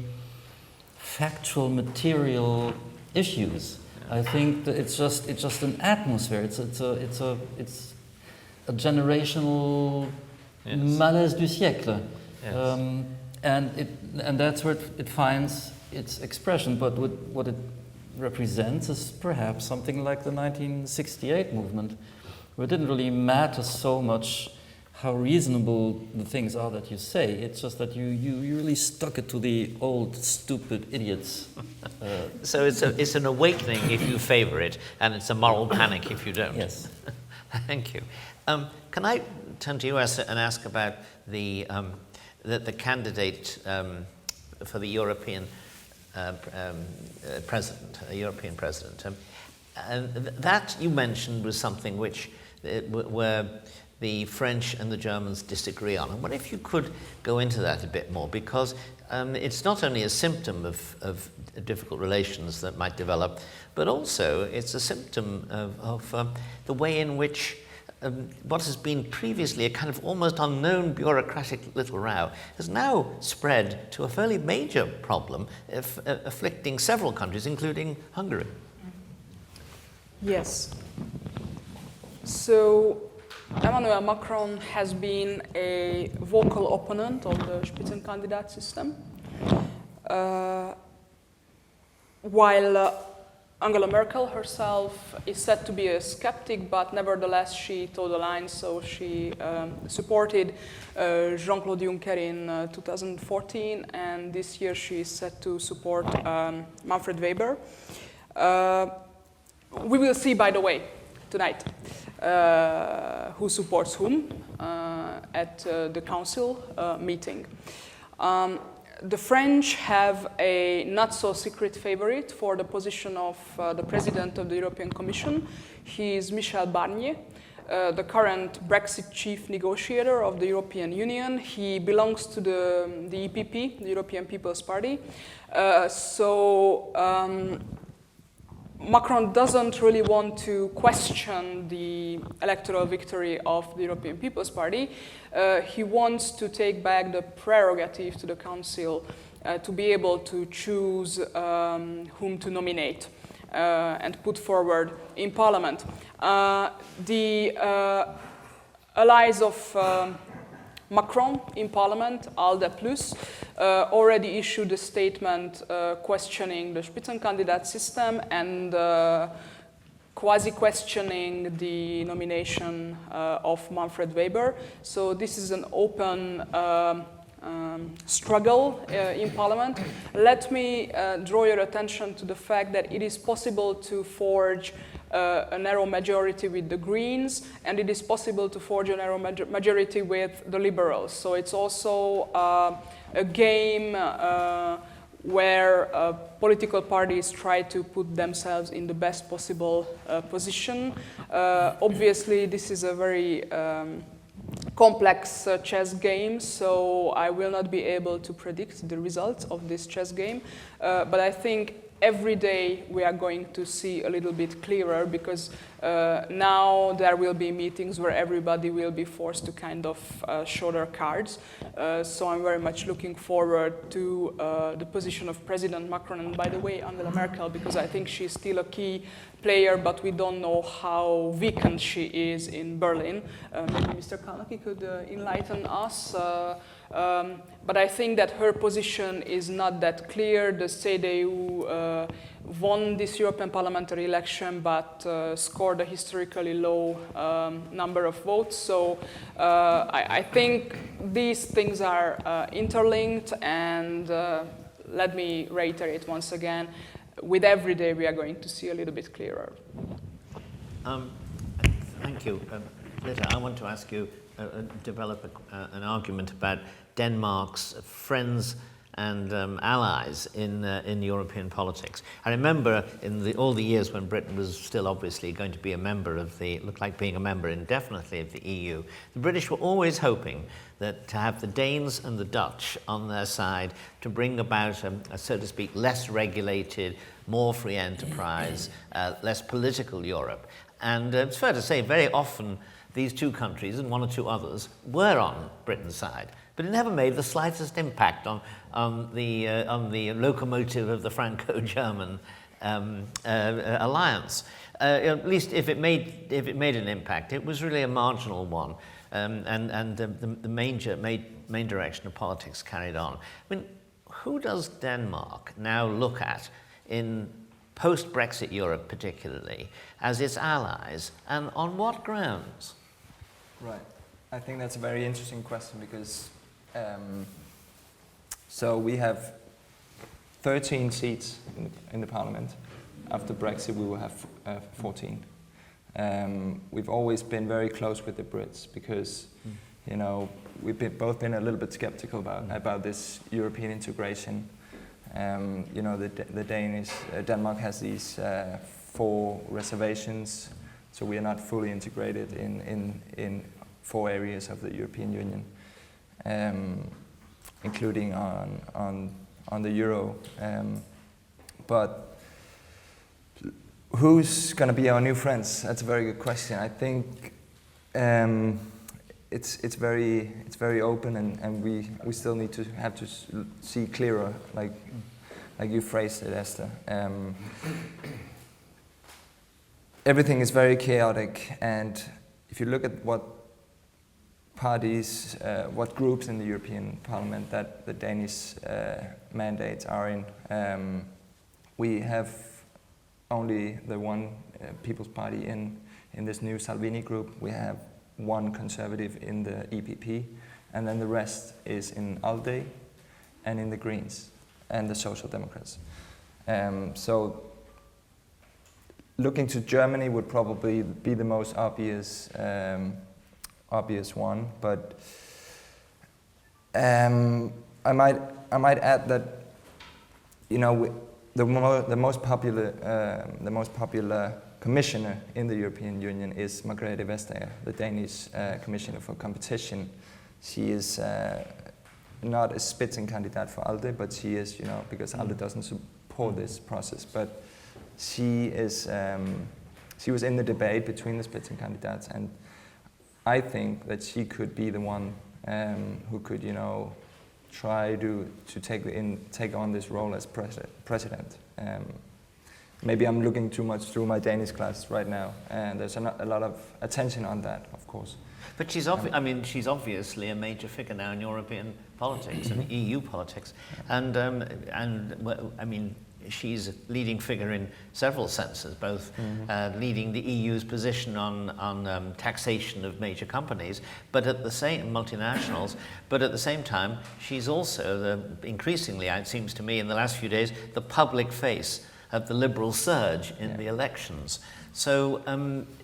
factual, material issues. I think that it's just an atmosphere. It's a generational malaise du siècle, and that's where it finds its expression. But what it represents is perhaps something like the 1968 movement, where it didn't really matter so much how reasonable the things are that you say. It's just that you really stuck it to the old stupid idiots. So it's an awakening if you favour it, and it's a moral panic if you don't. Yes. Thank you. Can I turn to you and ask about the candidate for the European president, European president, and that you mentioned was something which where the French and the Germans disagree on. I wonder if you could go into that a bit more, because it's not only a symptom of difficult relations that might develop, but also it's a symptom of the way in which what has been previously a kind of almost unknown bureaucratic little row has now spread to a fairly major problem afflicting several countries, including Hungary. Yes. So Emmanuel Macron has been a vocal opponent of the Spitzenkandidat system, while Angela Merkel herself is said to be a skeptic, but nevertheless she toed the line, so she supported Jean-Claude Juncker in 2014, and this year she is set to support Manfred Weber. We will see, by the way, tonight, who supports whom at the council meeting. The French have a not-so-secret favorite for the position of the President of the European Commission. He is Michel Barnier, the current Brexit chief negotiator of the European Union. He belongs to the EPP, the European People's Party. Macron doesn't really want to question the electoral victory of the European People's Party. He wants to take back the prerogative to the Council to be able to choose whom to nominate and put forward in Parliament. The allies of Macron in Parliament, ALDE Plus, already issued a statement questioning the Spitzenkandidat system and quasi-questioning the nomination of Manfred Weber. So this is an open struggle in Parliament. Let me draw your attention to the fact that it is possible to forge a narrow majority with the Greens, and it is possible to forge a narrow majority with the Liberals. So it's also a game where political parties try to put themselves in the best possible position. Obviously, this is a very complex chess game, so I will not be able to predict the results of this chess game. But I think every day we are going to see a little bit clearer, because now there will be meetings where everybody will be forced to kind of show their cards. So I'm very much looking forward to the position of President Macron, and by the way, Angela Merkel, because I think she's still a key player, but we don't know how weakened she is in Berlin. Maybe Mr. Kálnoky could enlighten us. But I think that her position is not that clear. The CDU won this European parliamentary election, but scored a historically low number of votes. So I think these things are interlinked, and let me reiterate once again, with every day we are going to see a little bit clearer. Thank you. Lita, I want to ask you, develop an argument about Denmark's friends and allies in European politics. I remember in all the years when Britain was still obviously going to be a member of looked like being a member indefinitely of the EU, the British were always hoping that to have the Danes and the Dutch on their side to bring about a so to speak, less regulated, more free enterprise, less political Europe. And it's fair to say very often these two countries and one or two others were on Britain's side, but it never made the slightest impact on the locomotive of the Franco-German alliance. At least if it made an impact, it was really a marginal one, and the main direction of politics carried on. I mean, who does Denmark now look at in post-Brexit Europe particularly as its allies, and on what grounds? Right. I think that's a very interesting question because so we have 13 seats in the parliament. After Brexit, we will have 14. We've always been very close with the Brits because, you know, we've both been a little bit skeptical about this European integration. You know, Denmark has these 4 reservations, so we are not fully integrated in 4 areas of the European Union, including on the euro. But who's going to be our new friends? That's a very good question. I think it's very open, and we still need to have to see clearer, like you phrased it, Esther. Everything is very chaotic, and if you look at what parties, what groups in the European Parliament that the Danish mandates are in, we have only the one People's Party in this new Salvini group. We have one conservative in the EPP, and then the rest is in ALDE and in the Greens and the Social Democrats. So looking to Germany would probably be the most obvious one, but I might add that, you know, the most popular commissioner in the European Union is Margrethe Vestager, the Danish commissioner for competition. She is not a Spitzenkandidat for ALDE, but she is, you know, because ALDE doesn't support this process. But she was in the debate between the Spitzenkandidats, and I think that she could be the one who could, you know, try to take on this role as president. Maybe I'm looking too much through my Danish classes right now, and there's a lot of attention on that, of course. But she's obviously a major figure now in European politics and EU politics, and I mean, she's a leading figure in several senses, both leading the EU's position on taxation of major companies, but at the same multinationals. But at the same time, she's also increasingly, it seems to me, in the last few days, the public face of the liberal surge in the elections. So,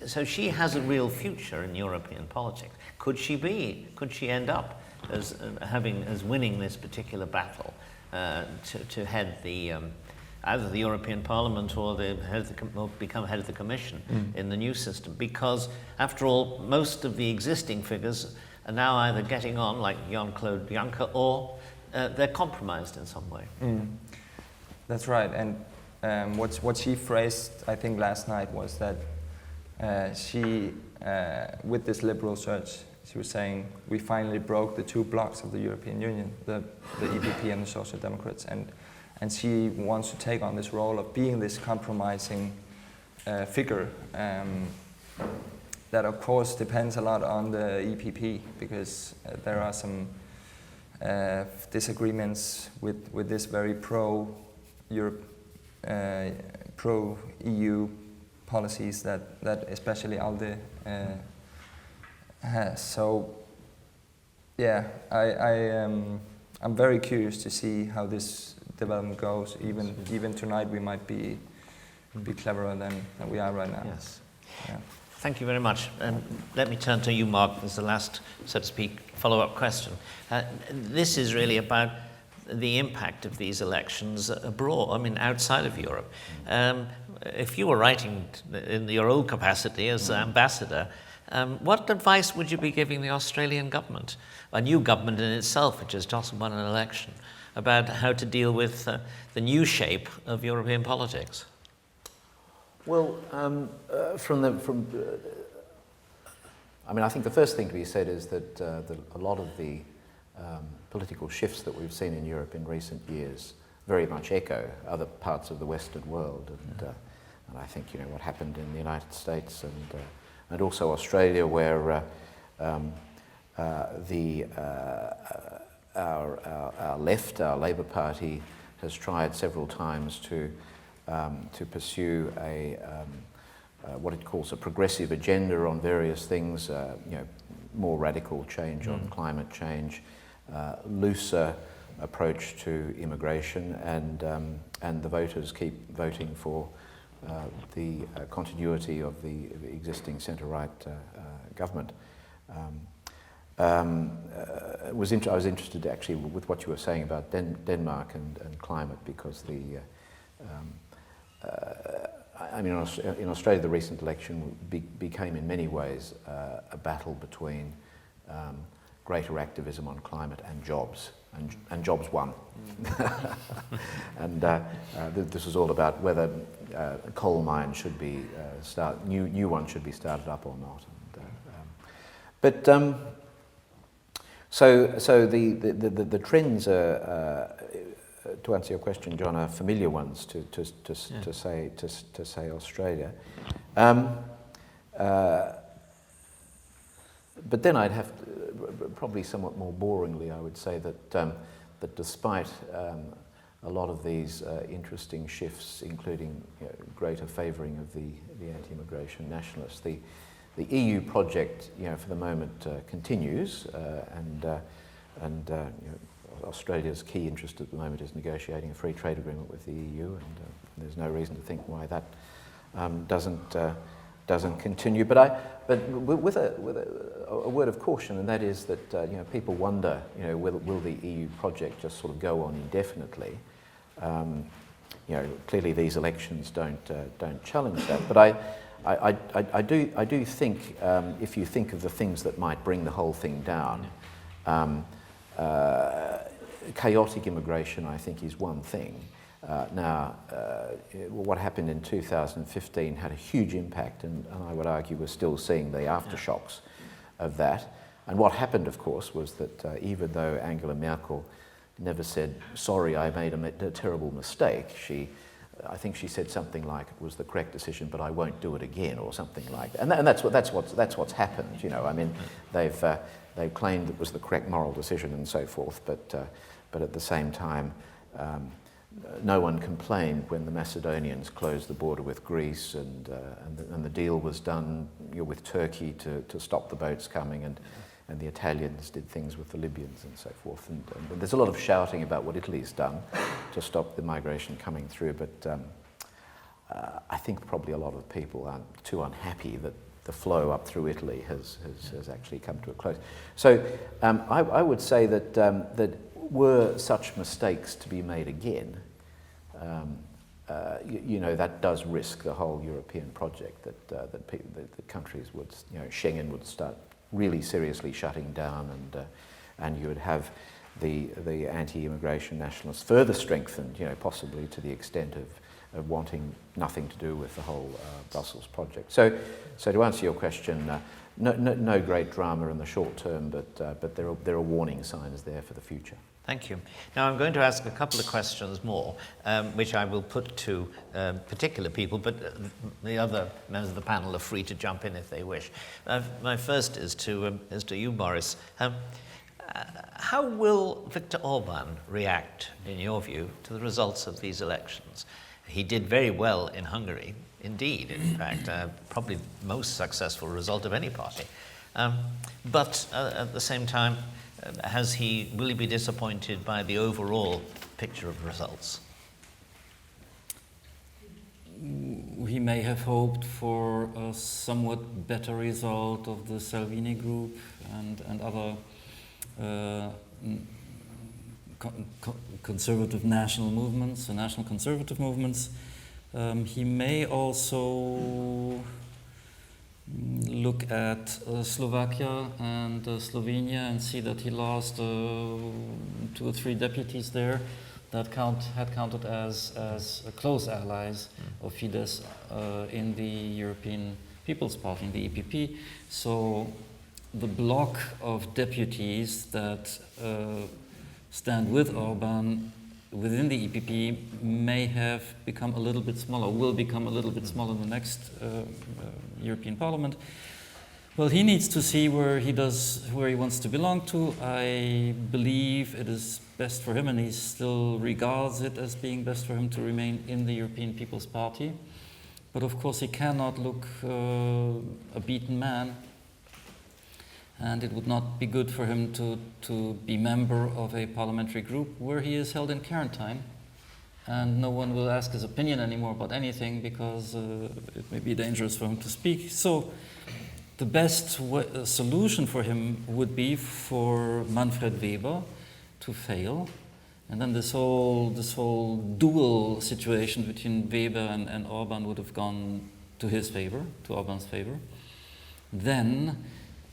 so she has a real future in European politics. Could she end up as winning this particular battle to head either the European Parliament or become head of the Commission in the new system? Because, after all, most of the existing figures are now either getting on, like Jean-Claude Juncker, or they're compromised in some way. That's right, and what she phrased, I think, last night was that she, with this liberal surge, she was saying, we finally broke the 2 blocks of the European Union, the EPP and the Social Democrats, and she wants to take on this role of being this compromising figure. That, of course, depends a lot on the EPP, because there are some disagreements with this very pro-Europe pro-EU policies that especially ALDE has. So, yeah, I'm very curious to see how this development goes. Even tonight, we might be cleverer than we are right now. Yes. Yeah. Thank you very much. Let me turn to you, Mark, as the last, so to speak, follow-up question. This is really about the impact of these elections abroad, I mean, outside of Europe. If you were writing in your old capacity as ambassador, what advice would you be giving the Australian government, a new government in itself, which has just won an election, about how to deal with the new shape of European politics? Well, I mean, I think the first thing to be said is that a lot of the political shifts that we've seen in Europe in recent years very much echo other parts of the Western world, and I think what happened in the United States and also Australia, where our left, our Labour Party, has tried several times to pursue what it calls a progressive agenda on various things, more radical change on climate change, looser approach to immigration, and the voters keep voting for the continuity of the existing centre-right government. I was interested actually with what you were saying about Denmark and climate, because I mean, in Australia, the recent election became in many ways a battle between greater activism on climate and jobs, and jobs won. And this was all about whether coal mines should be new ones should be started up or not. So the trends are, to answer your question, John, are familiar ones to say Australia. But then I'd have to, probably somewhat more boringly, I would say that despite a lot of these interesting shifts, including greater favouring of the anti-immigration nationalists, the EU project, for the moment continues, and Australia's key interest at the moment is negotiating a free trade agreement with the EU, and there's no reason to think why that doesn't continue. But with a word of caution, and that is that people wonder, will the EU project just sort of go on indefinitely? Clearly these elections don't challenge that. But I do think, if you think of the things that might bring the whole thing down, chaotic immigration, I think, is one thing. What happened in 2015 had a huge impact, and I would argue we're still seeing the aftershocks of that. And what happened, of course, was that even though Angela Merkel never said, sorry, I made a terrible mistake, I think she said something like it was the correct decision, but I won't do it again, or something like that. And that's what's happened. I mean, they've claimed it was the correct moral decision and so forth, but at the same time, no one complained when the Macedonians closed the border with Greece, and the deal was done with Turkey to stop the boats coming, and the Italians did things with the Libyans and so forth. And there's a lot of shouting about what Italy's done to stop the migration coming through, but I think probably a lot of people aren't too unhappy that the flow up through Italy has actually come to a close. So I would say that were such mistakes to be made again, that does risk the whole European project. That countries would, Schengen would start really seriously shutting down, and you would have the anti-immigration nationalists further strengthened, possibly to the extent of wanting nothing to do with the whole Brussels project. So to answer your question, no great drama in the short term, but there are warning signs there for the future. Thank you. Now I'm going to ask a couple of questions more, which I will put to particular people, but the other members of the panel are free to jump in if they wish. My first is to you, Borisz. How will Viktor Orban react, in your view, to the results of these elections? He did very well in Hungary, indeed, in fact, probably most successful result of any party. But at the same time, will he be disappointed by the overall picture of results? He may have hoped for a somewhat better result of the Salvini group and other conservative national movements, national conservative movements. He may also look at Slovakia and Slovenia and see that he lost 2 or 3 deputies there that had counted as close allies of Fidesz in the European People's Party, in the EPP. So the block of deputies that stand with Orban within the EPP may have become a little bit smaller, will become a little bit smaller in the next European Parliament. Well, he needs to see where he wants to belong to. I believe it is best for him, and he still regards it as being best for him to remain in the European People's Party. But of course, he cannot look a beaten man, and it would not be good for him to be member of a parliamentary group where he is held in quarantine, and no one will ask his opinion anymore about anything because it may be dangerous for him to speak. So the best solution for him would be for Manfred Weber to fail, and then this whole dual situation between Weber and Orban would have gone to his favor, to Orban's favor. Then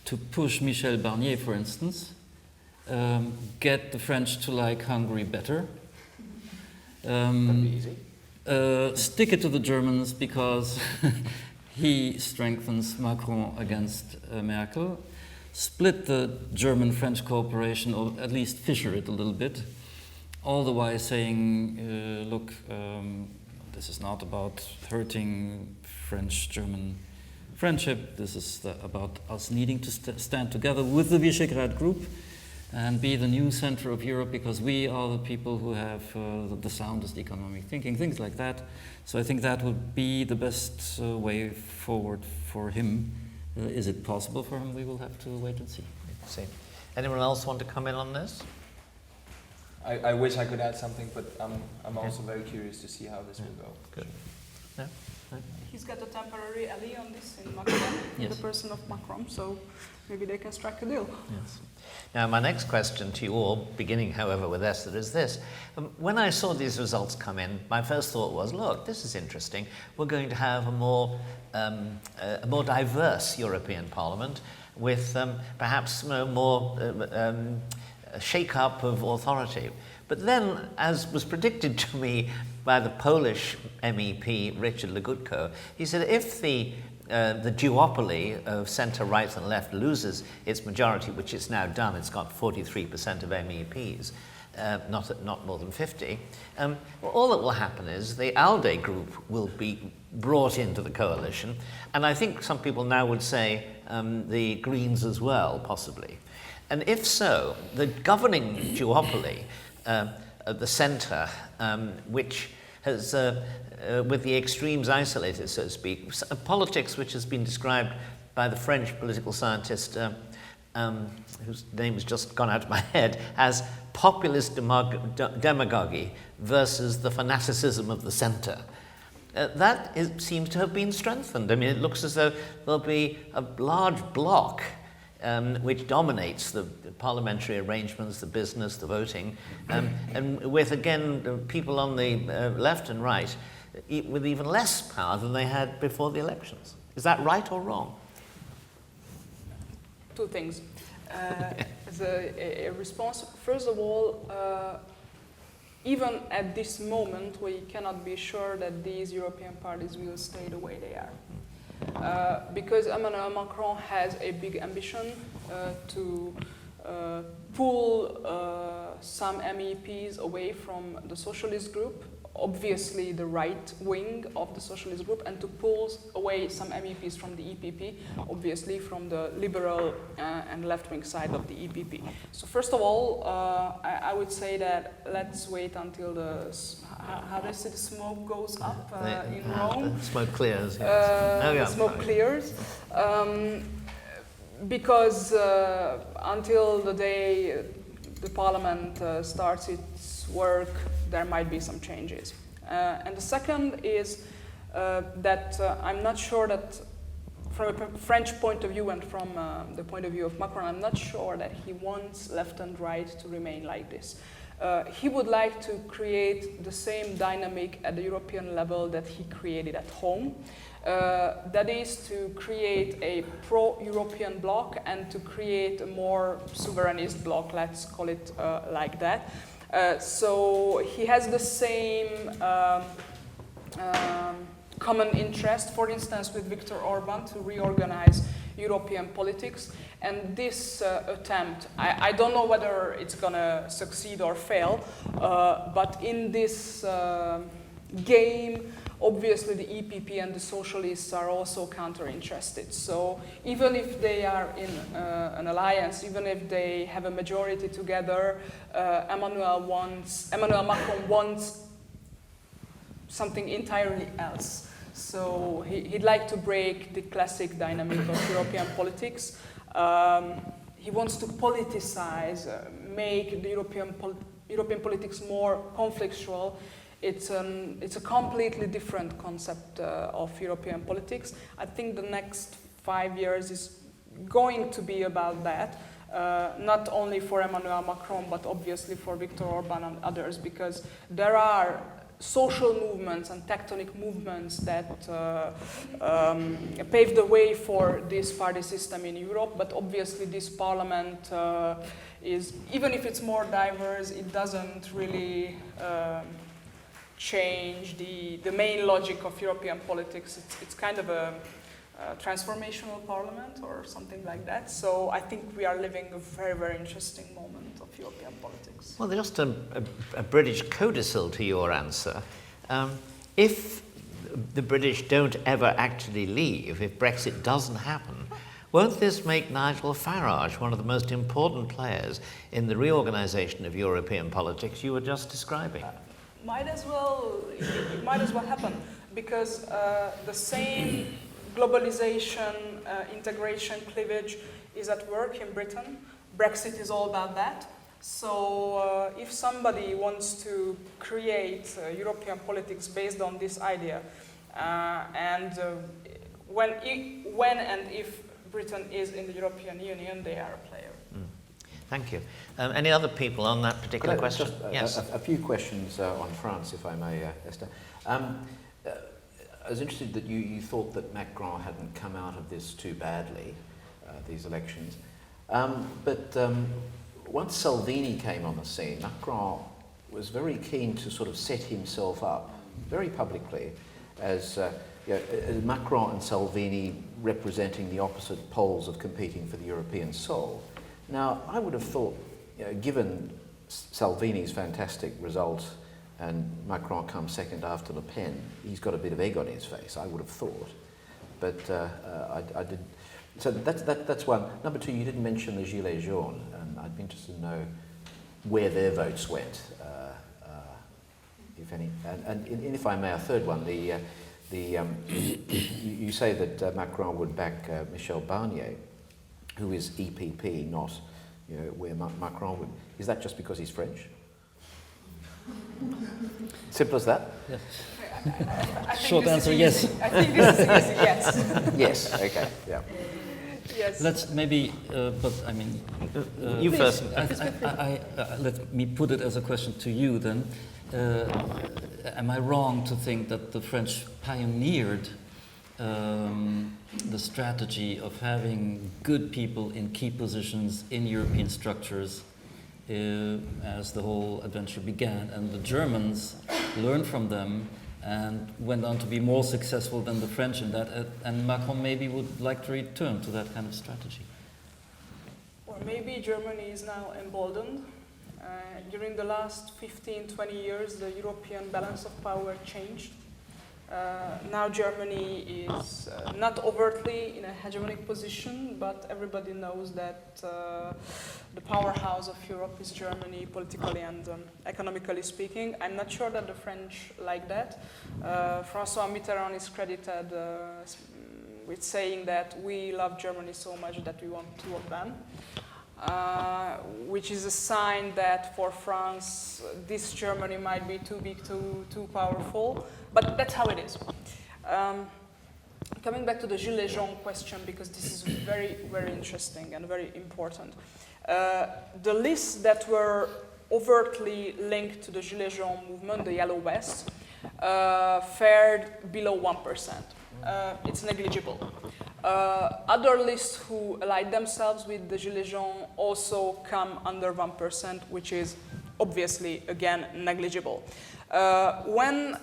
to push Michel Barnier, for instance, get the French to like Hungary better. That'd be easy. Stick it to the Germans because he strengthens Macron against Merkel. Split the German-French cooperation, or at least fissure it a little bit, all the while saying, look, this is not about hurting French-German friendship. This is about us needing to stand together with the Visegrad group and be the new center of Europe because we are the people who have the soundest economic thinking, things like that. So I think that would be the best way forward for him. Is it possible for him? We will have to wait and see. Anyone else want to come in on this? I wish I could add something, but I'm also very curious to see how this will go. Good. Yeah. He's got a temporary ally on this in Macron, in the person of Macron, so maybe they can strike a deal. Yes. Now, my next question to you all, beginning, however, with Esther, is this. When I saw these results come in, my first thought was, look, this is interesting. We're going to have a more diverse European Parliament with perhaps more shake-up of authority. But then, as was predicted to me by the Polish MEP, Richard Legutko, he said if the duopoly of centre, right and left loses its majority, which it's now done, it's got 43% of MEPs, not more than 50, all that will happen is the ALDE group will be brought into the coalition, and I think some people now would say the Greens as well, possibly. And if so, the governing duopoly at the centre, which has, with the extremes isolated, so to speak, politics which has been described by the French political scientist, whose name has just gone out of my head, as populist demagogy versus the fanaticism of the centre. Seems to have been strengthened. I mean, it looks as though there'll be a large bloc which dominates the parliamentary arrangements, the business, the voting, and with, again, people on the left and right with even less power than they had before the elections. Is that right or wrong? Two things. As a response, first of all, even at this moment, we cannot be sure that these European parties will stay the way they are. Because Emmanuel Macron has a big ambition to pull some MEPs away from the socialist group obviously the right wing of the socialist group and to pull away some MEPs from the EPP, obviously from the liberal and left-wing side of the EPP. So first of all, I would say that let's wait until the smoke goes up in Rome. The smoke clears. Yes. The smoke clears. Because until the day the parliament starts its work, there might be some changes. And the second is that I'm not sure that from a French point of view and from the point of view of Macron, I'm not sure that he wants left and right to remain like this. He would like to create the same dynamic at the European level that he created at home. That is to create a pro-European bloc and to create a more sovereignist bloc, let's call it like that. So he has the same common interest, for instance, with Viktor Orban to reorganize European politics. And this attempt, I don't know whether it's going to succeed or fail, but in this game, obviously the EPP and the socialists are also counter-interested. So even if they are in an alliance, even if they have a majority together, Emmanuel Macron wants something entirely else. So he'd like to break the classic dynamic of European politics. He wants to politicize, make the European politics more conflictual. It's a completely different concept of European politics. I think the next 5 years is going to be about that, not only for Emmanuel Macron, but obviously for Viktor Orban and others, because there are social movements and tectonic movements that pave the way for this party system in Europe, but obviously this parliament is, even if it's more diverse, it doesn't really change the main logic of European politics. It's kind of a transformational parliament or something like that. So I think we are living a very, very interesting moment of European politics. Well, just a British codicil to your answer. If the British don't ever actually leave, if Brexit doesn't happen, won't this make Nigel Farage one of the most important players in the reorganisation of European politics you were just describing? It might as well happen, because the same globalization, integration, cleavage is at work in Britain. Brexit is all about that. So if somebody wants to create European politics based on this idea, and when and if Britain is in the European Union, they are a player. Thank you. Any other people on that particular question? Yes. A few questions on France, if I may, Esther. I was interested that you thought that Macron hadn't come out of this too badly, these elections. But once Salvini came on the scene, Macron was very keen to sort of set himself up very publicly as Macron and Salvini representing the opposite poles of competing for the European soul. Now, I would have thought, given Salvini's fantastic result and Macron comes second after Le Pen, he's got a bit of egg on his face, I would have thought. But I didn't. So that's one. Number two, you didn't mention the Gilets jaunes, and I'd be interested to know where their votes went, if any. And if I may, a third one, you say that Macron would back Michel Barnier, who is EPP, not where Macron would. Is that just because he's French? Simple as that? Yes. Short answer, yes. I think this is easy, yes. Yes, okay, yeah. Yes. Let's maybe, but I mean... you please, first. let me put it as a question to you then. Am I wrong to think that the French pioneered the strategy of having good people in key positions in European structures as the whole adventure began, and the Germans learned from them and went on to be more successful than the French in that, and Macron maybe would like to return to that kind of strategy? Or maybe Germany is now emboldened During the last 15, 20 years, the European balance of power changed. Now Germany is not overtly in a hegemonic position, but everybody knows that the powerhouse of Europe is Germany, politically and economically speaking. I'm not sure that the French like that. François Mitterrand is credited with saying that we love Germany so much that we want two of them. Which is a sign that for France, this Germany might be too big, too powerful, but that's how it is. Coming back to the Gilets jaunes question, because this is very, very interesting and very important. The lists that were overtly linked to the Gilets jaunes movement, the Yellow Vests, fared below 1%. It's negligible. Other lists who allied themselves with the Gilets jaunes also come under 1%, which is obviously, again, negligible. When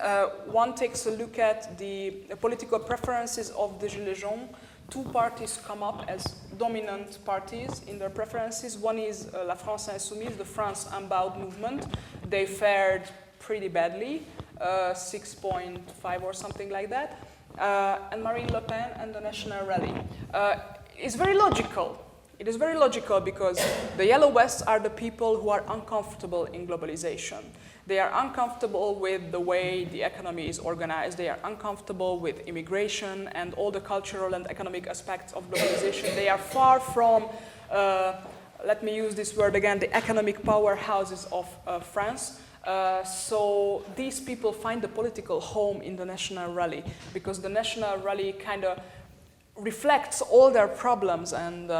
one takes a look at the political preferences of the Gilets jaunes, two parties come up as dominant parties in their preferences. One is La France Insoumise, the France Unbowed movement. They fared pretty badly, 6.5 or something like that. And Marine Le Pen and the National Rally. It's very logical. It is very logical because the Yellow Vests are the people who are uncomfortable in globalization. They are uncomfortable with the way the economy is organized. They are uncomfortable with immigration and all the cultural and economic aspects of globalization. They are far from, let me use this word again, the economic powerhouses of France. So these people find the political home in the National Rally because the National Rally kind of reflects all their problems and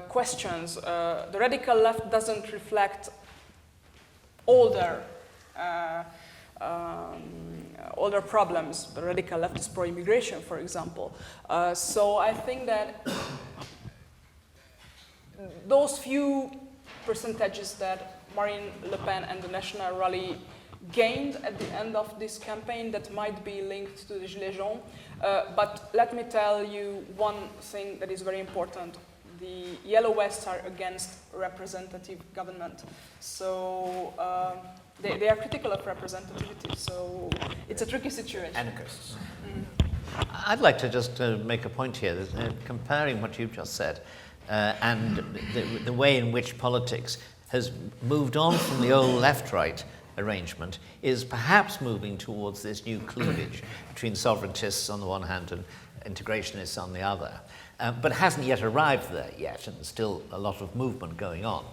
questions. The radical left doesn't reflect all their problems. The radical left is pro-immigration, for example. So I think that those few percentages that Marine Le Pen and the National Rally gained at the end of this campaign that might be linked to the Gilets jaunes. But let me tell you one thing that is very important. The Yellow Vests are against representative government. So they are critical of representativity. So it's a tricky situation. Anarchists. I'd like to just make a point here, comparing what you've just said and the way in which politics has moved on from the old left-right arrangement is perhaps moving towards this new cleavage between sovereigntists on the one hand and integrationists on the other, but hasn't yet arrived there yet, and there's still a lot of movement going on.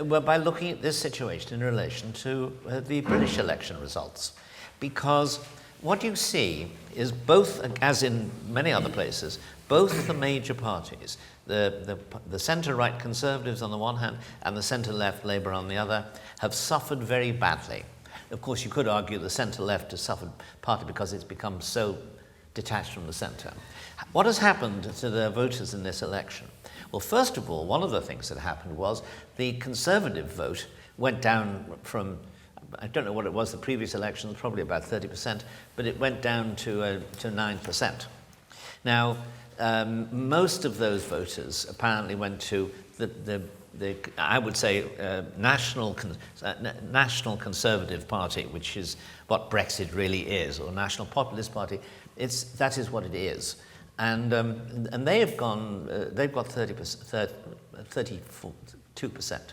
Well, by looking at this situation in relation to the British election results, because what you see is both, as in many other places, both the major parties, the centre-right Conservatives on the one hand and the centre-left Labour on the other, have suffered very badly. Of course, you could argue the centre-left has suffered partly because it's become so detached from the centre. What has happened to the voters in this election? Well, first of all, one of the things that happened was the Conservative vote went down from, I don't know what it was the previous election, probably about 30%, but it went down to 9%. Now, most of those voters apparently went to the I would say National Conservative Party, which is what Brexit really is, or National Populist Party. That is what it is, and they have gone. They've got 32%,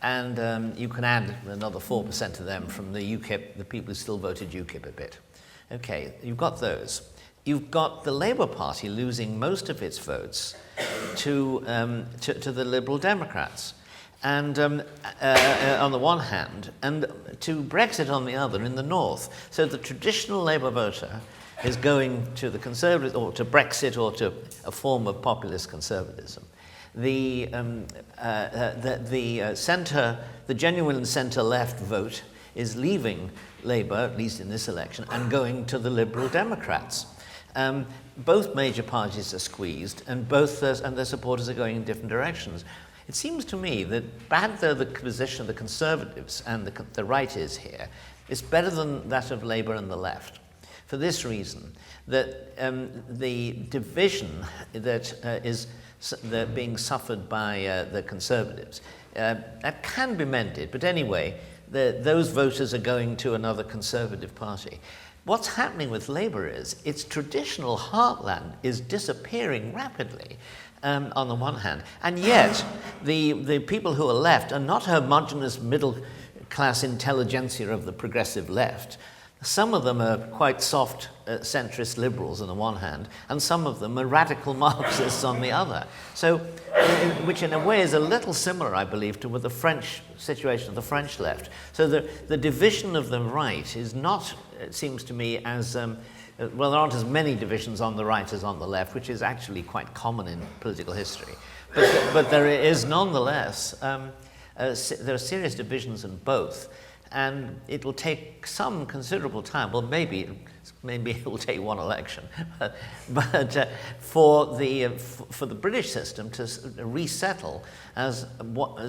and you can add another 4% to them from the UKIP, the people who still voted UKIP a bit. Okay, you've got those. You've got the Labour Party losing most of its votes to the Liberal Democrats, and on the one hand, and to Brexit on the other in the north. So the traditional Labour voter is going to the Conservatives, or to Brexit, or to a form of populist conservatism. The centre, the genuine centre-left vote is leaving Labour, at least in this election, and going to the Liberal Democrats. Both major parties are squeezed, and their supporters are going in different directions. It seems to me that, bad though the position of the Conservatives and the right is here, it's better than that of Labour and the left. For this reason, that the division that is they're being suffered by the Conservatives. That can be mended, but anyway, those voters are going to another Conservative party. What's happening with Labour is its traditional heartland is disappearing rapidly. On the one hand, and yet the people who are left are not homogenous middle-class intelligentsia of the progressive left. Some of them are quite soft centrist liberals on the one hand, and some of them are radical Marxists on the other. So, which in a way is a little similar, I believe, to with the French situation of the French left. So the division of the right is not, it seems to me, as well, there aren't as many divisions on the right as on the left, which is actually quite common in political history. But there is nonetheless, there are serious divisions in both, and it will take some considerable time. Well, maybe it will take one election, but for the British system to resettle as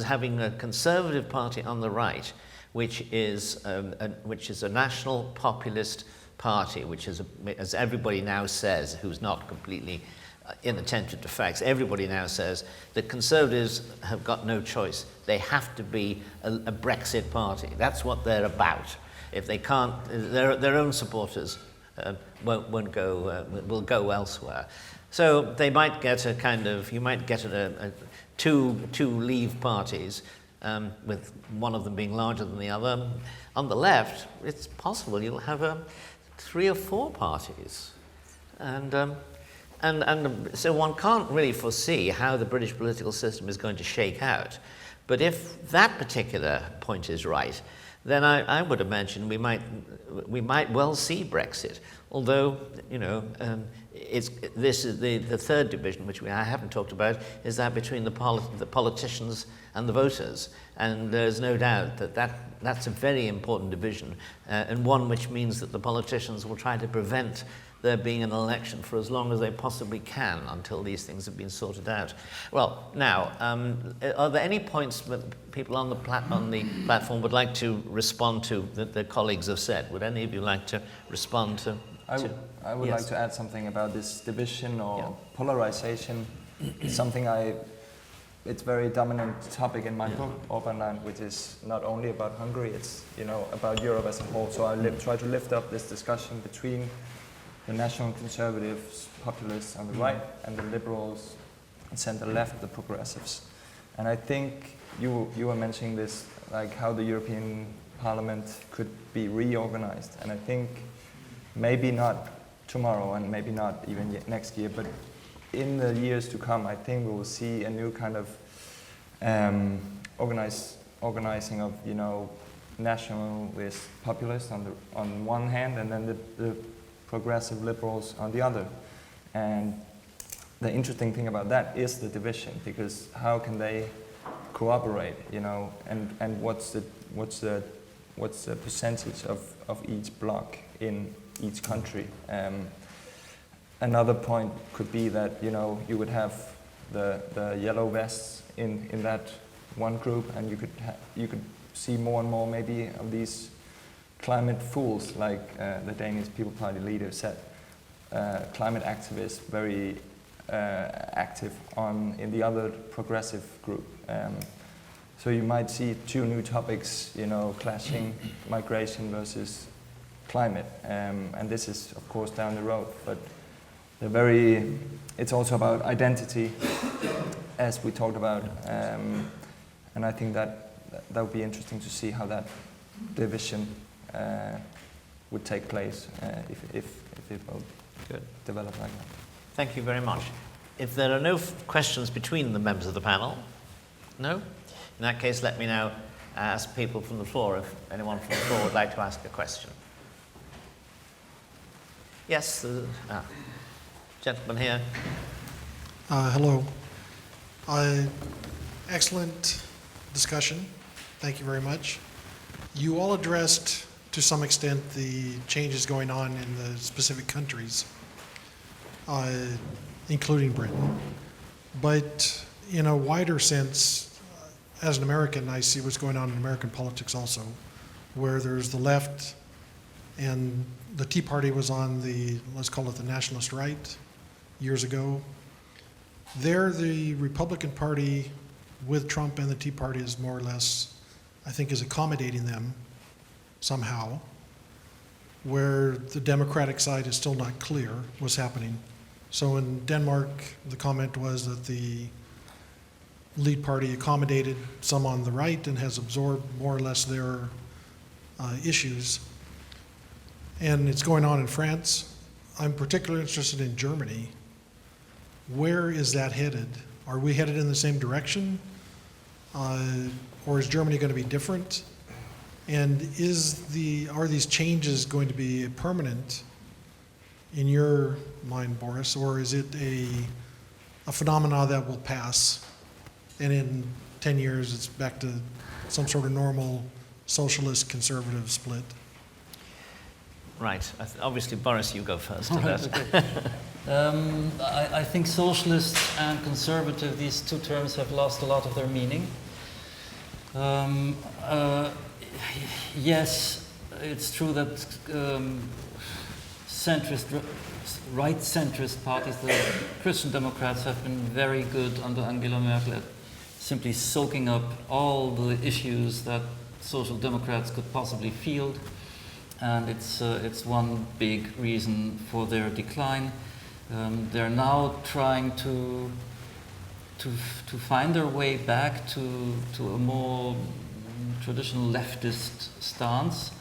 having a Conservative party on the right, which is a national populist party, which is, as everybody now says, who's not completely inattentive to facts, everybody now says that Conservatives have got no choice. They have to be a Brexit party. That's what they're about. If they can't, their own supporters will go elsewhere. So they might get you might get two Leave parties, with one of them being larger than the other. On the left, it's possible you'll have 3 or 4 parties, and so one can't really foresee how the British political system is going to shake out. But if that particular point is right, then I would imagine we might well see Brexit. Although, this is the third division, which I haven't talked about, is that between the politicians and the voters. And there's no doubt that's a very important division, and one which means that the politicians will try to prevent there being an election for as long as they possibly can until these things have been sorted out. Well, now, are there any points that people on the platform would like to respond to that their colleagues have said? Would any of you like to respond to? I would Yes. like to add something about this division or polarization. It's a very dominant topic in my book, Orbanland, which is not only about Hungary, it's about Europe as a whole. So I try to lift up this discussion between the national conservatives, populists on the right, and the liberals and center-left, the progressives. And I think you were mentioning this, like how the European Parliament could be reorganized. And I think maybe not tomorrow and maybe not even next year, but in the years to come, I think we will see a new kind of organizing of nationalist populists on one hand, and then the progressive liberals on the other. And the interesting thing about that is the division, because how can they cooperate? And what's the percentage of each bloc in each country? Another point could be that you would have the yellow vests in that one group, and you could see more and more maybe of these climate fools, like the Danish People Party leader said, climate activists very active in the other progressive group. So you might see 2 new topics, clashing: migration versus climate, and this is of course down the road, but it's also about identity, as we talked about, and I think that would be interesting to see how that division would take place if it will develop like that. Thank you very much. If there are no questions between the members of the panel, no? In that case, let me now ask people from the floor, if anyone from the floor would like to ask a question. Yes, gentleman here. Hello. Excellent discussion. Thank you very much. You all addressed, to some extent, the changes going on in the specific countries, including Britain. But in a wider sense, as an American, I see what's going on in American politics also, where there's the left, and the Tea Party was on let's call it the nationalist right, years ago. there the Republican Party with Trump and the Tea Party is more or less, I think, is accommodating them somehow, where the Democratic side is still not clear what's happening. So in Denmark, the comment was that the lead party accommodated some on the right and has absorbed more or less their issues. And it's going on in France. I'm particularly interested in Germany. Where is that headed? Are we headed in the same direction? Or is Germany going to be different? And are these changes going to be permanent in your mind, Borisz, or is it a phenomena that will pass and in 10 years it's back to some sort of normal socialist conservative split? Right. Obviously, Borisz, you go first. All right, okay. I think socialist and conservative, these two terms have lost a lot of their meaning. Yes, it's true that right centrist parties, the Christian Democrats, have been very good under Angela Merkel at simply soaking up all the issues that social democrats could possibly field. And it's one big reason for their decline. They're now trying to find their way back to a more traditional leftist stance,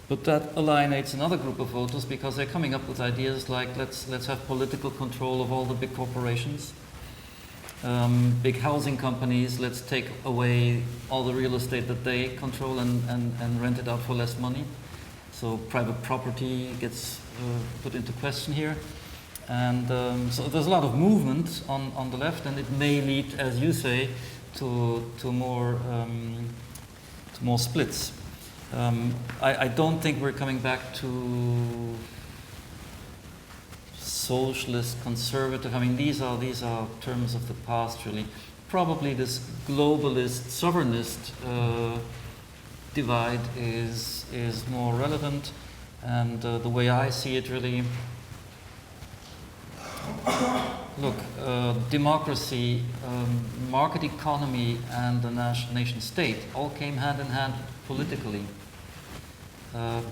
but that alienates another group of voters because they're coming up with ideas like let's have political control of all the big corporations, big housing companies. Let's take away all the real estate that they control and rent it out for less money. So private property gets put into question here. And so there's a lot of movement on the left, and it may lead, as you say, to more splits. I don't think we're coming back to socialist, conservative. I mean, these are terms of the past, really. Probably this globalist, sovereignist divide is more relevant, and the way I see it, really. Look, democracy, market economy, and the nation state all came hand in hand politically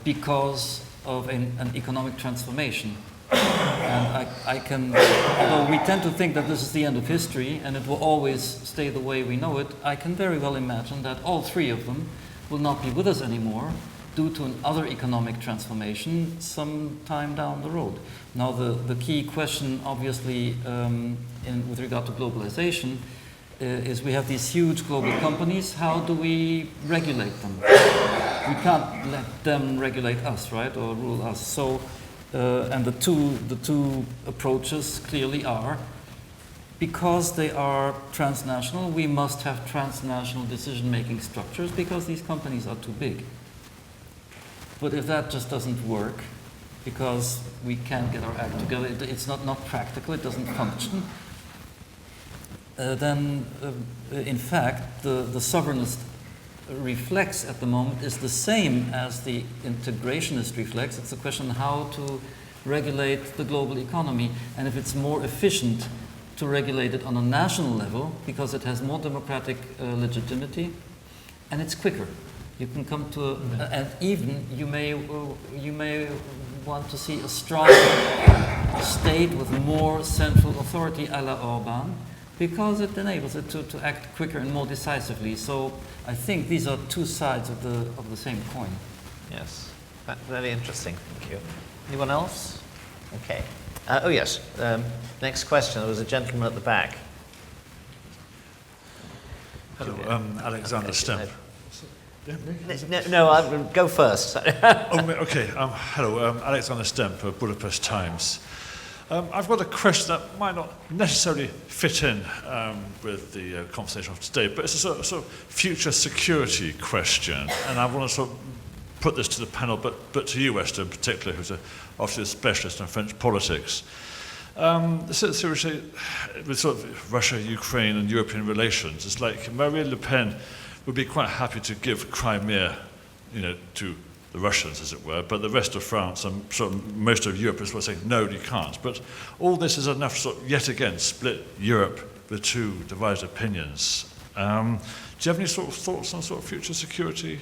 because of an economic transformation. And although we tend to think that this is the end of history and it will always stay the way we know it, I can very well imagine that all three of them will not be with us anymore due to another economic transformation sometime down the road. Now, the key question, obviously, with regard to globalization, is we have these huge global companies. How do we regulate them? We can't let them regulate us, right, or rule us. So, and the two approaches clearly are, because they are transnational, we must have transnational decision-making structures because these companies are too big. But if that just doesn't work, because we can't get our act together, it's not practical, it doesn't function, then in fact the sovereignist reflex at the moment is the same as the integrationist reflex. It's a question how to regulate the global economy, and if it's more efficient to regulate it on a national level because it has more democratic legitimacy and it's quicker. You can come to and even you may want to see a strong state with more central authority, a la Orban, because it enables it to act quicker and more decisively. So I think these are two sides of the same coin. Yes, very interesting. Thank you. Anyone else? Okay. Oh yes. Next question. There was a gentleman at the back. Hello, Alexander Stemp. No, I'll go first. Okay, hello, Alexander Stemp of Budapest Times. I've got a question that might not necessarily fit in with the conversation of today, but it's a sort of future security question, and I want to sort of put this to the panel, but to you, Esther, in particular, who's obviously a specialist in French politics. Seriously, with sort of Russia, Ukraine, and European relations, it's like Marine Le Pen would be quite happy to give Crimea, to the Russians, as it were, but the rest of France and sort of most of Europe is saying, no, you can't. But all this is enough to sort of yet again split Europe with two divided opinions. Do you have any sort of thoughts on sort of future security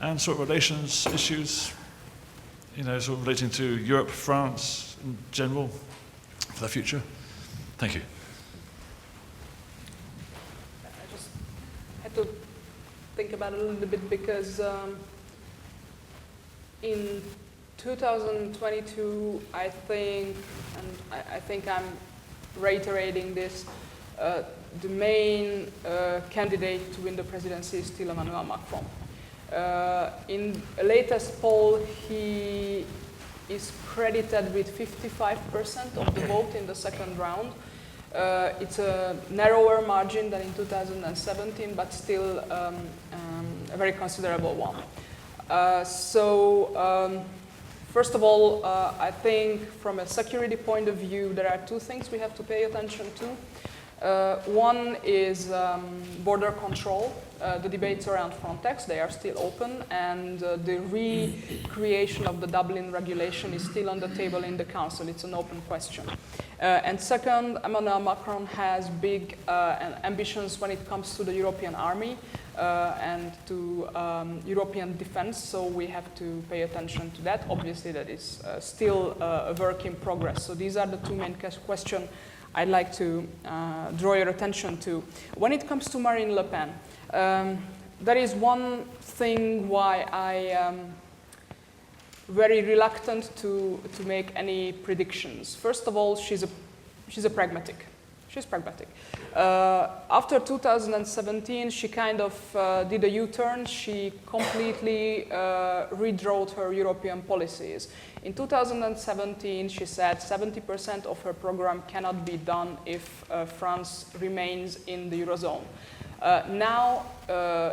and sort of relations issues, sort of relating to Europe, France in general for the future? Thank you. I just had to think about it a little bit because in 2022, I think, and I think I'm reiterating this, the main candidate to win the presidency is still Emmanuel Macron. In the latest poll, he is credited with 55% of the vote in the second round. It's a narrower margin than in 2017, but still a very considerable one. First of all, I think from a security point of view, there are two things we have to pay attention to. One is border control. The debates around Frontex, they are still open, and the recreation of the Dublin regulation is still on the table in the Council. It's an open question. And second, Emmanuel Macron has big ambitions when it comes to the European army and to European defense, so we have to pay attention to that. Obviously, that is still a work in progress. So these are the two main questions I'd like to draw your attention to. When it comes to Marine Le Pen, there is one thing why I am very reluctant to make any predictions. First of all, she's a pragmatic. She's pragmatic. After 2017, she kind of did a U-turn. She completely redrawed her European policies. In 2017, she said 70% of her program cannot be done if France remains in the Eurozone. Now,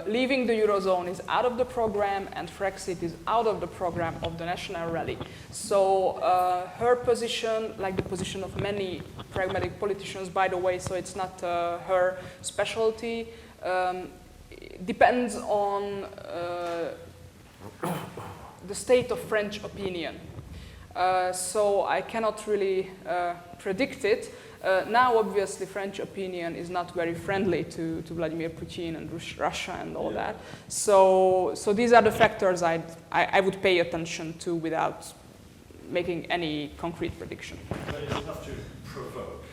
leaving the Eurozone is out of the program, and Frexit is out of the program of the National Rally. So her position, like the position of many pragmatic politicians, by the way, so it's not her specialty, depends on the state of French opinion. So I cannot really predict it. Now, obviously, French opinion is not very friendly to Vladimir Putin and Russia and all that. So these are the factors I would pay attention to without making any concrete prediction. But it's enough to provoke.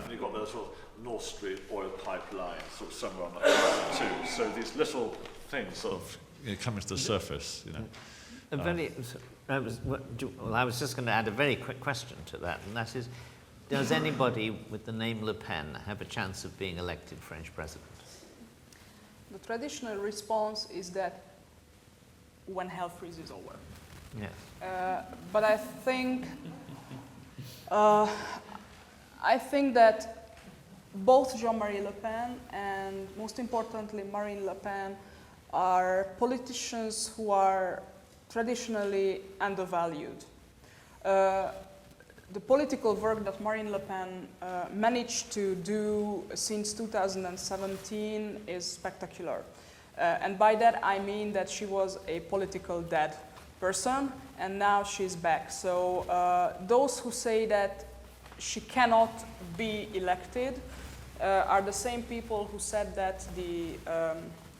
And you've got the sort of North Stream oil pipeline sort of somewhere on that line too. So these little things sort of coming to the surface, I was just going to add a very quick question to that, and that is, does anybody with the name Le Pen have a chance of being elected French president? The traditional response is that when hell freezes over. Yes. But I think that both Jean-Marie Le Pen and, most importantly, Marine Le Pen are politicians who are traditionally undervalued. The political work that Marine Le Pen managed to do since 2017 is spectacular. And by that I mean that she was a political dead person, and now she's back. So those who say that she cannot be elected are the same people who said that the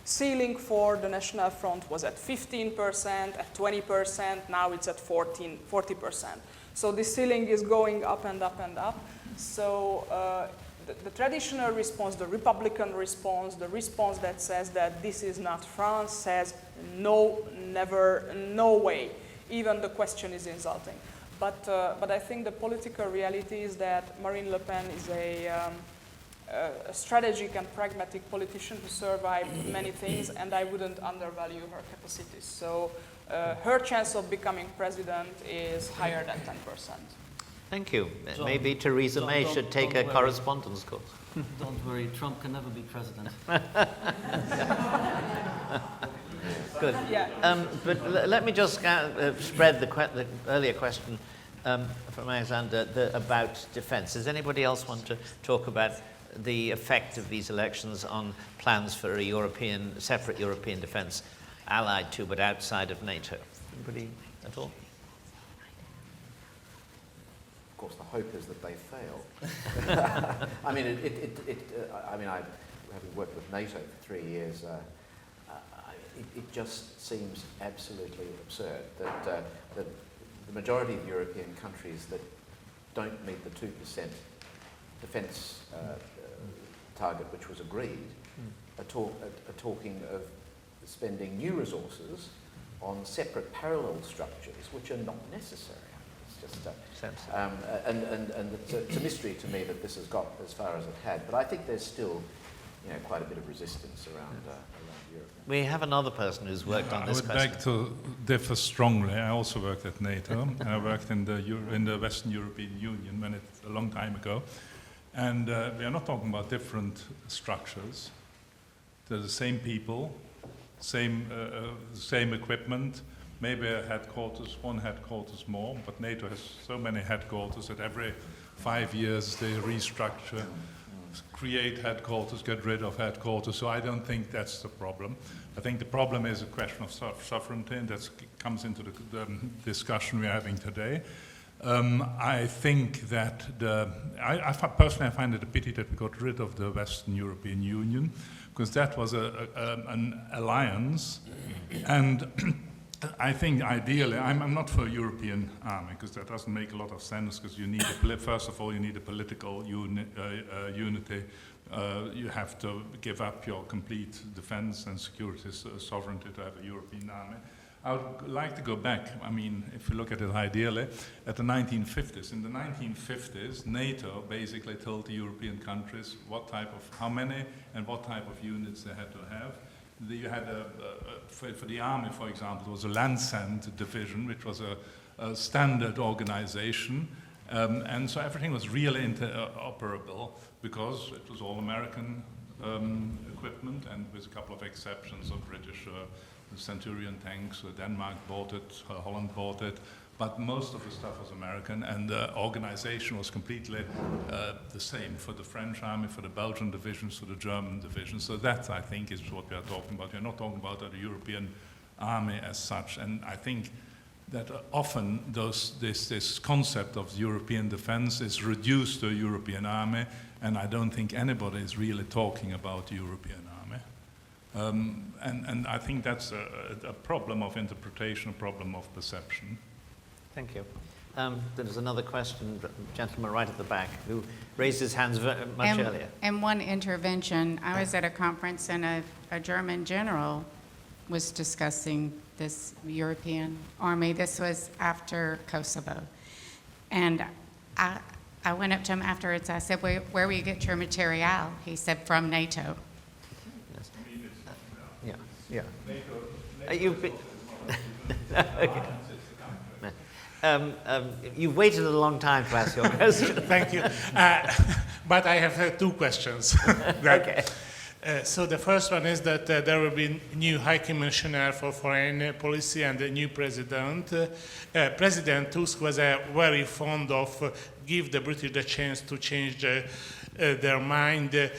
ceiling for the National Front was at 15%, at 20%, now it's at 40%. So the ceiling is going up and up and up. So the traditional response, the Republican response, the response that says that this is not France, says no, never, no way. Even the question is insulting. But I think the political reality is that Marine Le Pen is a strategic and pragmatic politician who survived many things, and I wouldn't undervalue her capacities. So her chance of becoming president is higher than 10%. Thank you. John, Maybe Theresa May should take a correspondence course. Don't worry, Trump can never be president. Good. Yeah. But let me just spread the earlier question from Alexander about defence. Does anybody else want to talk about the effect of these elections on plans for a separate European defence, allied to but outside of NATO? Anybody at all? Of course, the hope is that they fail. I mean, having worked with NATO for 3 years, it just seems absolutely absurd that the majority of European countries that don't meet the 2% defence target, which was agreed, are talking of spending new resources on separate parallel structures, which are not necessary. It's just and it's a mystery to me that this has got as far as it had. But I think there's still, quite a bit of resistance around Europe. We have another person who's worked on this I would question. like to differ strongly. I also worked at NATO, and I worked in the Western European Union a long time ago. And we are not talking about different structures. They're the same people, same equipment, maybe one headquarters more, but NATO has so many headquarters that every 5 years they restructure, create headquarters, get rid of headquarters, so I don't think that's the problem. I think the problem is a question of sovereignty, and that comes into the discussion we're having today. I think that personally I find it a pity that we got rid of the Western European Union, because that was an alliance, and I think ideally, I'm not for a European army, because that doesn't make a lot of sense, because first of all, you need a political unity. You have to give up your complete defense and security sovereignty to have a European army. I would like to go back, if you look at it ideally, at the 1950s. In the 1950s, NATO basically told the European countries how many and what type of units they had to have. You had for the army, for example, there was a Landsend division, which was a standard organization, and so everything was really interoperable because it was all American equipment, and with a couple of exceptions of British Centurion tanks. Denmark bought it, Holland bought it, but most of the stuff was American, and the organization was completely the same for the French army, for the Belgian divisions, for the German divisions. So that, I think, is what we are talking about. We're not talking about a European army as such, and I think that often this concept of European defense is reduced to a European army, and I don't think anybody is really talking about the European army. And I think that's a problem of interpretation, a problem of perception. Thank you. There's another question, gentleman right at the back, who raised his hands much earlier. And one intervention, I was at a conference and a German general was discussing this European army. This was after Kosovo. And I went up to him afterwards, I said, where will you get your material? He said, from NATO. Yeah. You've been okay. You've waited a long time to ask your question. Thank you. But I have two questions. Okay. So the first one is that there will be new High Commissioner for Foreign Policy and a new President. President Tusk was very fond of give the British the chance to change their mind. He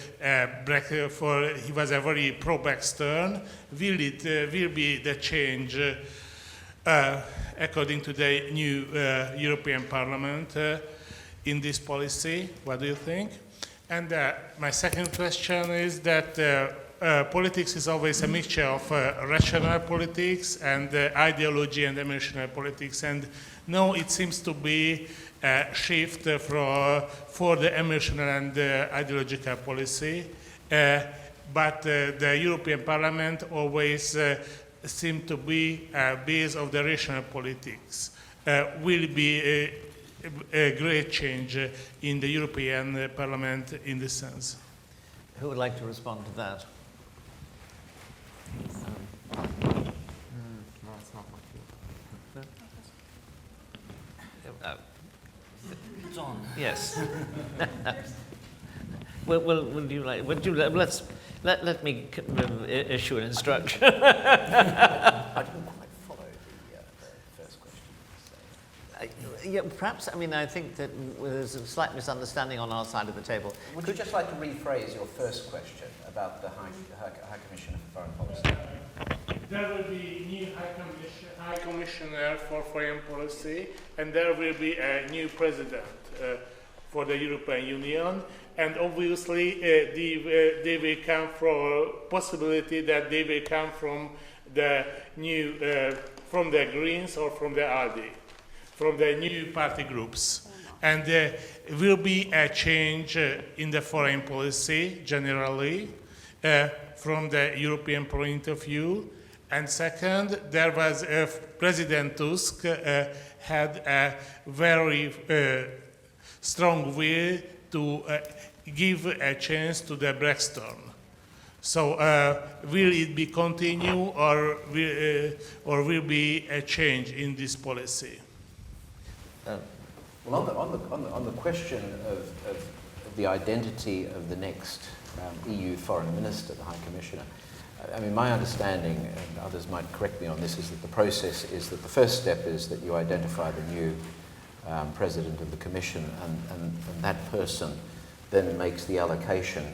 was a very pro-Baxter. Will be the change according to the new European Parliament in this policy? What do you think? And my second question is that politics is always a mixture of rational politics and ideology and emotional politics. And now it seems to be a shift for the emotional and ideological policy. But the European Parliament always seems to be based on the rational politics. Will be a great change in the European Parliament in this sense. Who would like to respond to that? No, it's not my field. John. Yes. Would you like? Let me issue an instruction. I didn't quite follow the first question. Yeah, perhaps. I think that there's a slight misunderstanding on our side of the table. Would you just like to rephrase your first question about the High Commissioner for Foreign Policy? there will be new High Commissioner for Foreign Policy, and there will be a new president for the European Union. And obviously, they will come from possibility that they will come from the new, from the Greens or from the ALDE, from the new party groups. And there will be a change in the foreign policy generally from the European point of view. And second, there was President Tusk had a very strong will to give a chance to the Brexit. So will it be continue or will be a change in this policy? Well, on the question of the identity of the next EU Foreign Minister, the High Commissioner, I mean, my understanding, and others might correct me on this, is that the process is that the first step is that you identify the new President of the Commission, and that person then makes the allocation,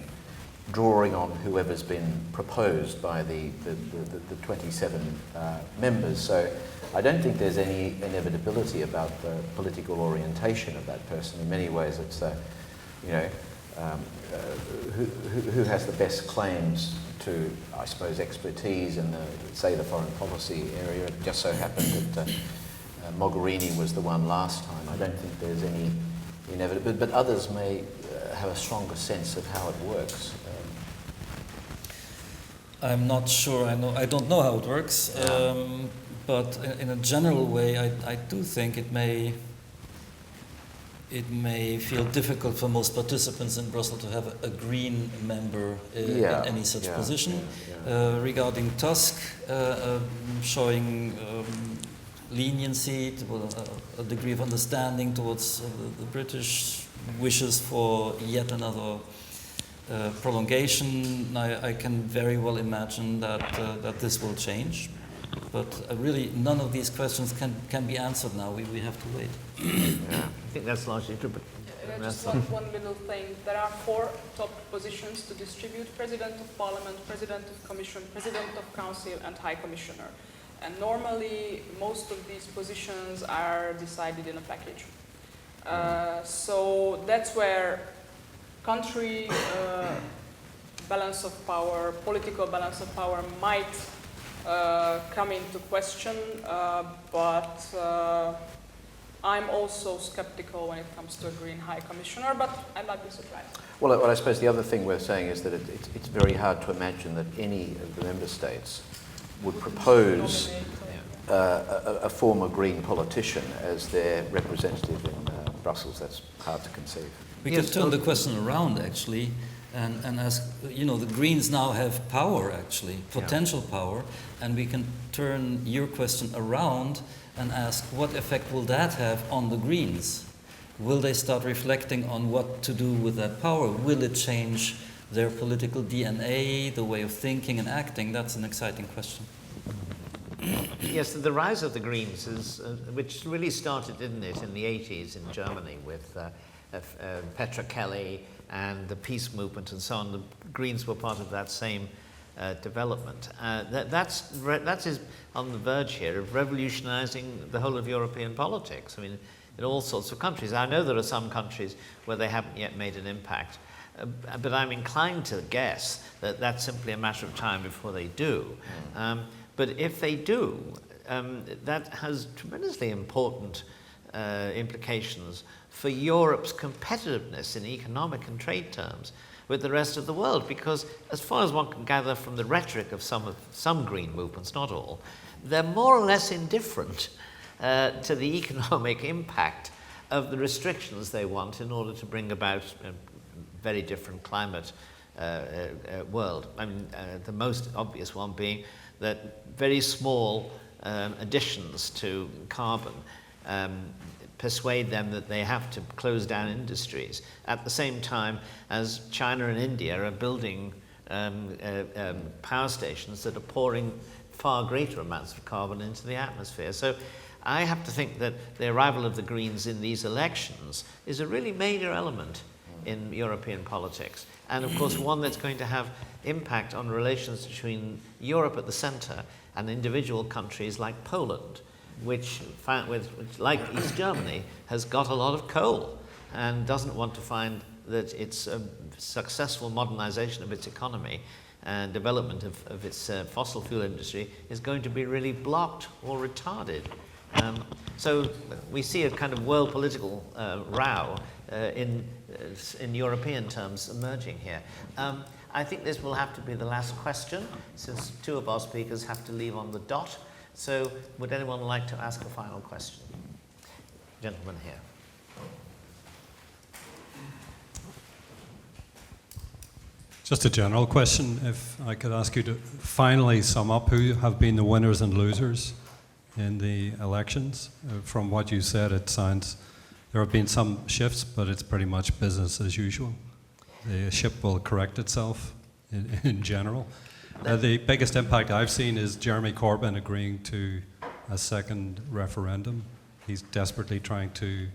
drawing on whoever's been proposed by the 27 members. So I don't think there's any inevitability about the political orientation of that person. In many ways, it's who has the best claims to, I suppose, expertise in the foreign policy area. It just so happened that Mogherini was the one last time. I don't think there's any inevitability, but others may have a stronger sense of how it works. I'm not sure. I don't know how it works, but in a general way, I do think it may feel difficult for most participants in Brussels to have a Green member in any such position. Regarding Tusk, showing leniency, a degree of understanding towards the British wishes for yet another prolongation, I can very well imagine that this will change. But really, none of these questions can be answered now. We have to wait. I think that's largely true. But just one little thing. There are 4 top positions to distribute: President of Parliament, President of Commission, President of Council, and High Commissioner. And normally, most of these positions are decided in a package. So that's where country balance of power, political balance of power might come into question, but I'm also skeptical when it comes to a Green High Commissioner, but I might be surprised. Well, I suppose the other thing we're saying is that it's very hard to imagine that any of the member states would propose a former Green politician as their representative in Brussels. That's hard to conceive. We can turn the question around, actually, and ask, the Greens now have power, actually, potential power, and we can turn your question around and ask, what effect will that have on the Greens? Will they start reflecting on what to do with that power? Will it change their political DNA, the way of thinking and acting? That's an exciting question. Yes, the rise of the Greens is, which really started, didn't it, in the 80s in Germany with Petra Kelly and the peace movement and so on. The Greens were part of that same development. That is on the verge here of revolutionizing the whole of European politics. I mean, in all sorts of countries. I know there are some countries where they haven't yet made an impact, but I'm inclined to guess that that's simply a matter of time before they do. But if they do, that has tremendously important implications for Europe's competitiveness in economic and trade terms with the rest of the world, because as far as one can gather from the rhetoric of some green movements, not all, they're more or less indifferent to the economic impact of the restrictions they want in order to bring about a very different climate world. I mean, the most obvious one being that very small additions to carbon persuade them that they have to close down industries at the same time as China and India are building power stations that are pouring far greater amounts of carbon into the atmosphere. So I have to think that the arrival of the Greens in these elections is a really major element in European politics, and of course one that's going to have impact on relations between Europe at the centre and individual countries like Poland, which like East Germany, has got a lot of coal and doesn't want to find that its successful modernization of its economy and development of its fossil fuel industry is going to be really blocked or retarded. So we see a kind of world political row in European terms emerging here. I think this will have to be the last question, since two of our speakers have to leave on the dot. So would anyone like to ask a final question? Gentleman here. Just a general question, if I could ask you to finally sum up who have been the winners and losers in the elections. From what you said, it sounds there have been some shifts, but it's pretty much business as usual. The ship will correct itself in general. The biggest impact I've seen is Jeremy Corbyn agreeing to a second referendum. He's desperately trying to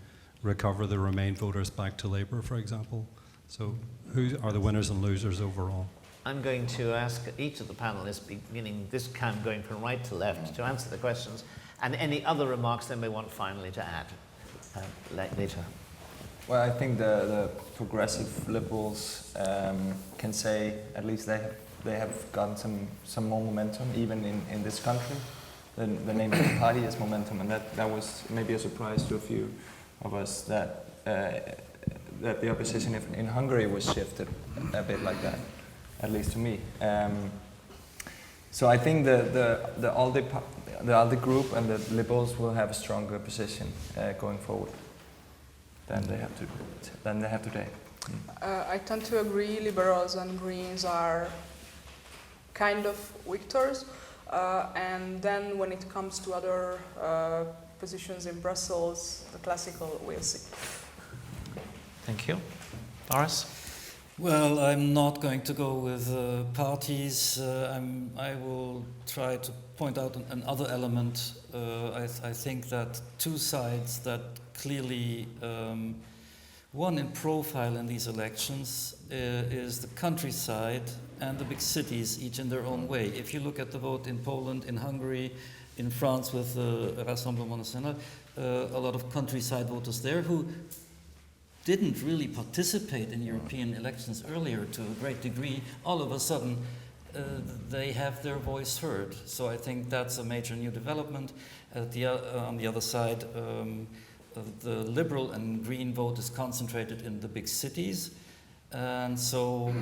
recover the Remain voters back to Labour, for example. So who are the winners and losers overall? I'm going to ask each of the panelists, beginning this time going from right to left, to answer the questions, and any other remarks they may want finally to add later. Well, I think the progressive liberals can say at least they have gotten some more momentum, even in this country. The name of the party is Momentum, and that was maybe a surprise to a few of us that the opposition in Hungary was shifted a bit like that, at least to me. So I think the ALDE group and the Liberals will have a stronger position going forward than they have today. I tend to agree. Liberals and Greens are kind of victors, and then when it comes to other positions in Brussels, the classical we'll see. Thank you. Borisz? Well, I'm not going to go with parties. I will try to point out another element. I think that two sides that clearly, one in profile in these elections is the countryside and the big cities, each in their own way. If you look at the vote in Poland, in Hungary, in France with the Rassemblement National, a lot of countryside voters there who didn't really participate in European elections earlier to a great degree, all of a sudden they have their voice heard. So I think that's a major new development. On the other side, the Liberal and Green vote is concentrated in the big cities. And so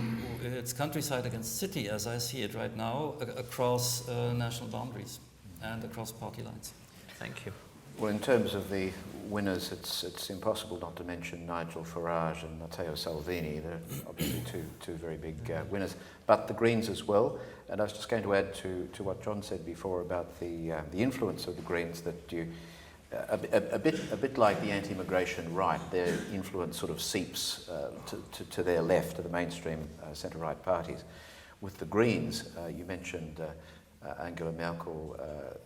it's countryside against city, as I see it right now, across national boundaries and across party lines. Thank you. Well, in terms of the winners, it's impossible not to mention Nigel Farage and Matteo Salvini. They're obviously two very big winners, but the Greens as well. And I was just going to add to what John said before about the influence of the Greens, that you a bit like the anti-immigration right, their influence sort of seeps to their left, to the mainstream centre-right parties. With the Greens, you mentioned Angela Merkel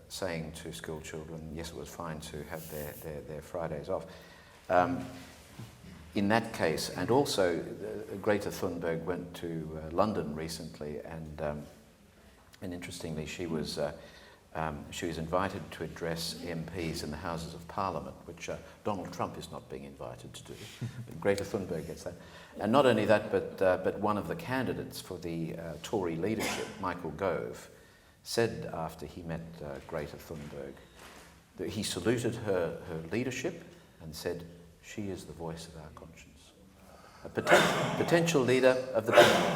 saying to school children, yes, it was fine to have their Fridays off. In that case, and also Greta Thunberg went to London recently, and interestingly, she was invited to address MPs in the Houses of Parliament, which Donald Trump is not being invited to do. But Greta Thunberg gets that. And not only that, but one of the candidates for the Tory leadership, Michael Gove, said after he met Greta Thunberg that he saluted her leadership and said, she is the voice of our conscience. A potential leader of the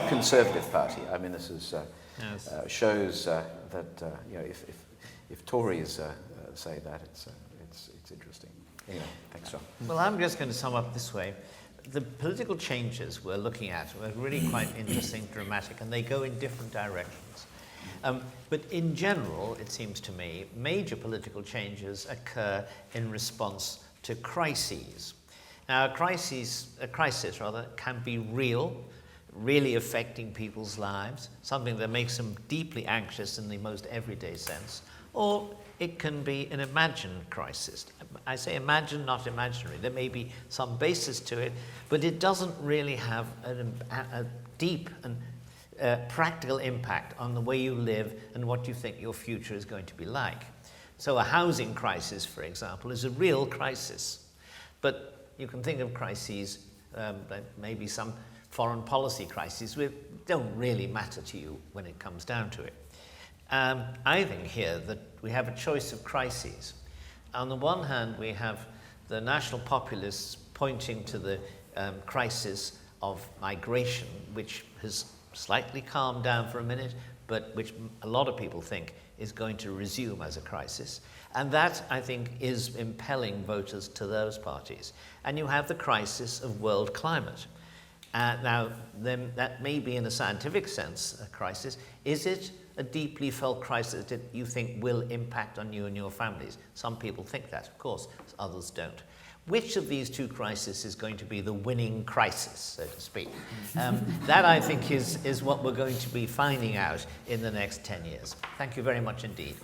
Conservative Party. I mean, this is shows that if Tories say that, it's interesting. Anyway, thanks, John. Well, I'm just going to sum up this way. The political changes we're looking at are really quite interesting, dramatic, and they go in different directions. But in general, it seems to me, major political changes occur in response to crises. Now, a crisis can be real, really affecting people's lives, something that makes them deeply anxious in the most everyday sense, or it can be an imagined crisis. I say imagined, not imaginary. There may be some basis to it, but it doesn't really have a deep and practical impact on the way you live and what you think your future is going to be like. So a housing crisis, for example, is a real crisis. But you can think of crises, maybe some foreign policy crises, which don't really matter to you when it comes down to it. I think here that we have a choice of crises. On the one hand, we have the national populists pointing to the crisis of migration, which has slightly calmed down for a minute, but which a lot of people think is going to resume as a crisis. And that, I think, is impelling voters to those parties. And you have the crisis of world climate. Now, then that may be, in a scientific sense, a crisis. Is it a deeply felt crisis that you think will impact on you and your families? Some people think that, of course, others don't. Which of these two crises is going to be the winning crisis, so to speak? That, I think, is what we're going to be finding out in the next 10 years. Thank you very much indeed.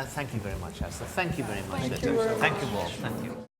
Thank you very much, Esther. Thank you very much. Thank you very Thank much. you all. Thank you.